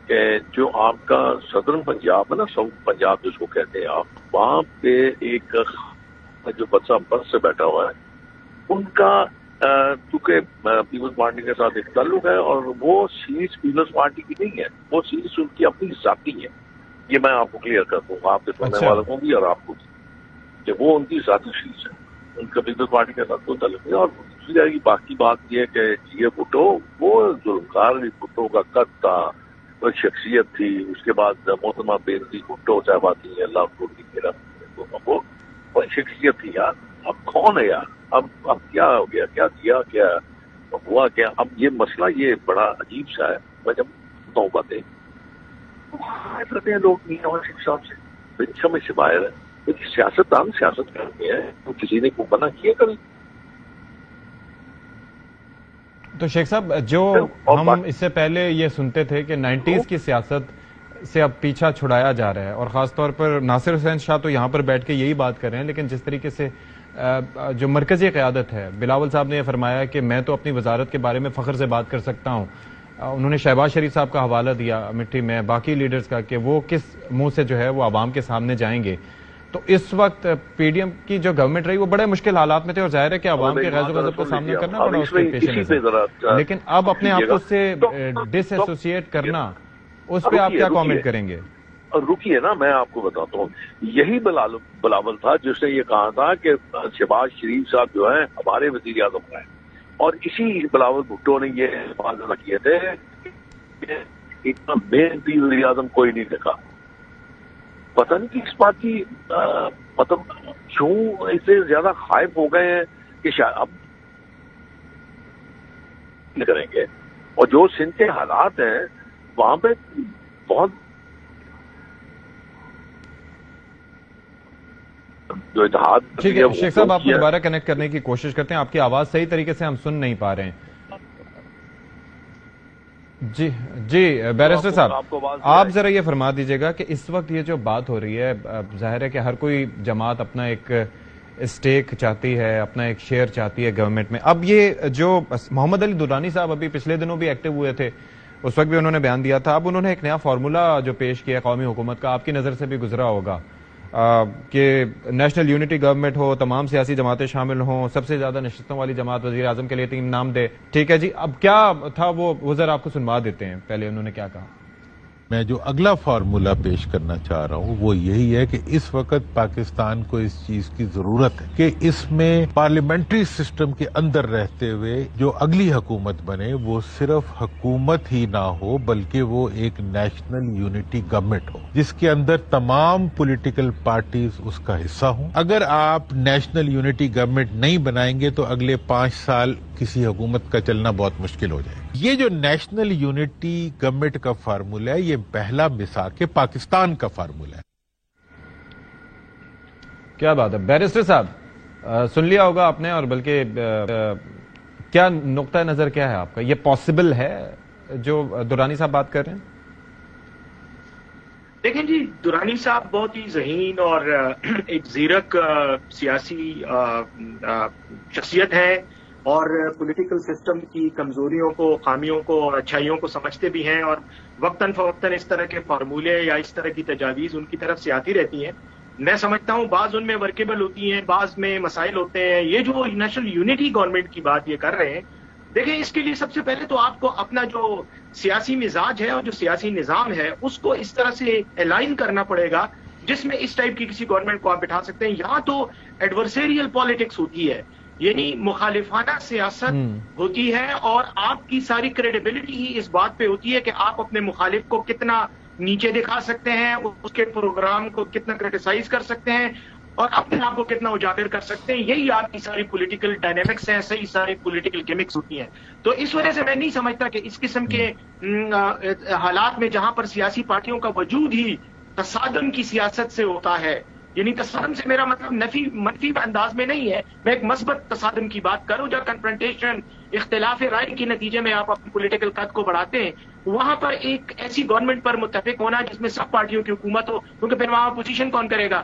کہ جو آپ کا صدرن پنجاب ہے نا، ساؤتھ پنجاب جس کو کہتے ہیں آپ، وہاں پہ ایک جو بچہ برس سے بیٹھا ہوا ہے، ان کا چونکہ پیپلز پارٹی کے ساتھ ایک تعلق ہے، اور وہ سیٹس پیپلز پارٹی کی نہیں ہے، وہ سیٹس ان کی اپنی ذاتی ہے. یہ میں آپ کو کلیئر کر دوں گا، آپ کے سننے والوں کو بھی اور آپ کو بھی، کہ وہ ان کی ذاتی سیٹس ہیں، ان کا پیپلز پارٹی کے ساتھ کوئی تعلق نہیں. اور دوسری کی باقی بات یہ کہ یہ بھٹو وہ ظلمکار علی بھٹو کا قد تھا، وہ شخصیت تھی. اس کے بعد محترمہ بینظیر بھٹو صاحبہ تھی، اللہ کو میرا وہ شخصیت تھی یار. اب کون ہے یار؟ اب کیا ہو گیا؟ کیا کیا؟ کیا ہوا؟ کیا اب یہ مسئلہ یہ بڑا عجیب سا ہے. میں جب سنتا ہوں باتیں رہتے ہیں لوگ نہیں نواز شریف صاحب سے سمجھ سے باہر ہے. سیاستدان سیاست کرتے ہیں، تو کسی نے کو منع کیا کبھی؟ تو شیخ صاحب، جو ہم اس سے پہلے یہ سنتے تھے کہ 90s کی سیاست سے اب پیچھا چھڑایا جا رہا ہے، اور خاص طور پر ناصر حسین شاہ تو یہاں پر بیٹھ کے یہی بات کر رہے ہیں، لیکن جس طریقے سے جو مرکزی قیادت ہے، بلاول صاحب نے یہ فرمایا کہ میں تو اپنی وزارت کے بارے میں فخر سے بات کر سکتا ہوں. انہوں نے شہباز شریف صاحب کا حوالہ دیا مٹھی میں، باقی لیڈرز کا، کہ وہ کس منہ سے جو ہے وہ عوام کے سامنے جائیں گے. تو اس وقت پی ڈی ایم کی جو گورنمنٹ رہی وہ بڑے مشکل حالات میں تھے، اور ظاہر ہے کہ عوام کے غیظ و غضب کا سامنا کرنا پڑا اس کے پیش نظر. لیکن اب اپنے آپ کو اس سے ڈس ایسوسیٹ کرنا، اس پہ آپ کیا کامنٹ کریں گے؟ رکیے نا، میں آپ کو بتاتا ہوں. یہی بلاول تھا جس نے یہ کہا تھا کہ شہباز شریف صاحب جو ہیں ہمارے وزیر اعظم ہیں، اور اسی بلاول بھٹو نے یہ فیصلہ کیے تھے کہ اتنا محنتی وزیر اعظم کوئی نہیں دیکھا. پتہ نہیں کہ اس بات کی مطلب کیوں اسے زیادہ خائف ہو گئے ہیں کہ شاید اب کریں گے. اور جو سندھ کے حالات ہیں وہاں پہ بہت جو اتحاد. ٹھیک ہے شیخ صاحب، آپ کو دوبارہ کنیکٹ کرنے کی کوشش کرتے ہیں، آپ کی آواز صحیح طریقے سے ہم سن نہیں پا رہے ہیں. جی بیرسٹر صاحب، آپ ذرا یہ فرما دیجئے گا کہ اس وقت یہ جو بات ہو رہی ہے، ظاہر ہے کہ ہر کوئی جماعت اپنا ایک اسٹیک چاہتی ہے، اپنا ایک شیئر چاہتی ہے گورنمنٹ میں. اب یہ جو محمد علی درانی صاحب ابھی پچھلے دنوں بھی ایکٹیو ہوئے تھے، اس وقت بھی انہوں نے بیان دیا تھا. اب انہوں نے ایک نیا فارمولا جو پیش کیا قومی حکومت کا، آپ کی نظر سے بھی گزرا ہوگا، کہ نیشنل یونٹی گورنمنٹ ہو، تمام سیاسی جماعتیں شامل ہوں، سب سے زیادہ نشستوں والی جماعت وزیر اعظم کے لیے 3 نام دے. ٹھیک ہے جی، اب کیا تھا وہ ذرا آپ کو سنوا دیتے ہیں. پہلے انہوں نے کیا کہا؟ میں جو اگلا فارمولا پیش کرنا چاہ رہا ہوں وہ یہی ہے کہ اس وقت پاکستان کو اس چیز کی ضرورت ہے کہ اس میں پارلیمنٹری سسٹم کے اندر رہتے ہوئے جو اگلی حکومت بنے وہ صرف حکومت ہی نہ ہو بلکہ وہ ایک نیشنل یونٹی گورنمنٹ ہو جس کے اندر تمام پولیٹیکل پارٹیز اس کا حصہ ہوں. اگر آپ نیشنل یونٹی گورنمنٹ نہیں بنائیں گے تو اگلے 5 سال کسی حکومت کا چلنا بہت مشکل ہو جائے گا. یہ جو نیشنل یونٹی گورنمنٹ کا فارمولا ہے یہ پہلا مساق پاکستان کا فارمولا ہے. کیا بات ہے بیرسٹر صاحب، سن لیا ہوگا آپ نے، اور بلکہ کیا نقطہ نظر کیا ہے آپ کا؟ یہ پاسبل ہے جو درانی صاحب بات کر رہے ہیں؟ دیکھیں جی، درانی صاحب بہت ہی ذہین اور ایک زیرک سیاسی شخصیت ہے، اور پولیٹیکل سسٹم کی کمزوریوں کو، خامیوں کو اور اچھائیوں کو سمجھتے بھی ہیں، اور وقتاً فوقتاً اس طرح کے فارمولے یا اس طرح کی تجاویز ان کی طرف سے آتی رہتی ہیں. میں سمجھتا ہوں بعض ان میں ورکیبل ہوتی ہیں، بعض میں مسائل ہوتے ہیں. یہ جو نیشنل یونٹی گورنمنٹ کی بات یہ کر رہے ہیں، دیکھیں اس کے لیے سب سے پہلے تو آپ کو اپنا جو سیاسی مزاج ہے اور جو سیاسی نظام ہے اس کو اس طرح سے الائن کرنا پڑے گا جس میں اس ٹائپ کی کسی گورنمنٹ کو آپ بٹھا سکتے ہیں. یہاں تو ایڈورسریل پالیٹکس ہوتی ہے، یعنی مخالفانہ سیاست ہوتی ہے، اور آپ کی ساری کریڈیبلٹی ہی اس بات پہ ہوتی ہے کہ آپ اپنے مخالف کو کتنا نیچے دکھا سکتے ہیں، اس کے پروگرام کو کتنا کرٹیسائز کر سکتے ہیں، اور اپنے آپ کو کتنا اجاگر کر سکتے ہیں. یہی آپ کی ساری پولیٹیکل ڈائنامکس ہیں، صحیح ساری پولیٹیکل گیمکس ہوتی ہیں. تو اس وجہ سے میں نہیں سمجھتا کہ اس قسم کے حالات میں جہاں پر سیاسی پارٹیوں کا وجود ہی تصادم کی سیاست سے ہوتا ہے، یعنی تصادم سے میرا مطلب منفی انداز میں نہیں ہے، میں ایک مثبت تصادم کی بات کروں جہاں کنفرنٹیشن، اختلاف رائے کے نتیجے میں آپ اپنے پولیٹیکل قد کو بڑھاتے ہیں، وہاں پر ایک ایسی گورنمنٹ پر متفق ہونا جس میں سب پارٹیوں کی حکومت ہو، کیونکہ پھر وہاں اپوزیشن کون کرے گا؟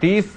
30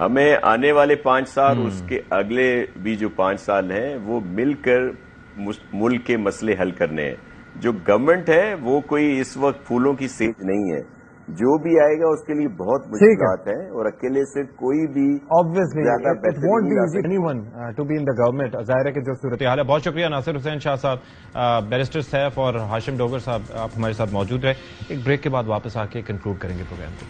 ہمیں آنے والے 5 سال اس کے اگلے بھی جو 5 سال ہیں وہ مل کر ملک کے مسئلے حل کرنے ہیں. جو گورنمنٹ ہے وہ کوئی اس وقت پھولوں کی سیج نہیں ہے. جو بھی آئے گا اس کے لیے بہت مشکلات ہیں اور اکیلے سے کوئی بھی زیادہ گورنمنٹ. ظاہر ہے کہ جو صورتحال ہے. بہت شکریہ ناصر حسین شاہ صاحب, بیرسٹر سیف اور ہاشم ڈوگر صاحب, آپ ہمارے ساتھ موجود رہے. ایک بریک کے بعد واپس آ کے کنکلوڈ کریں گے پروگرام کو.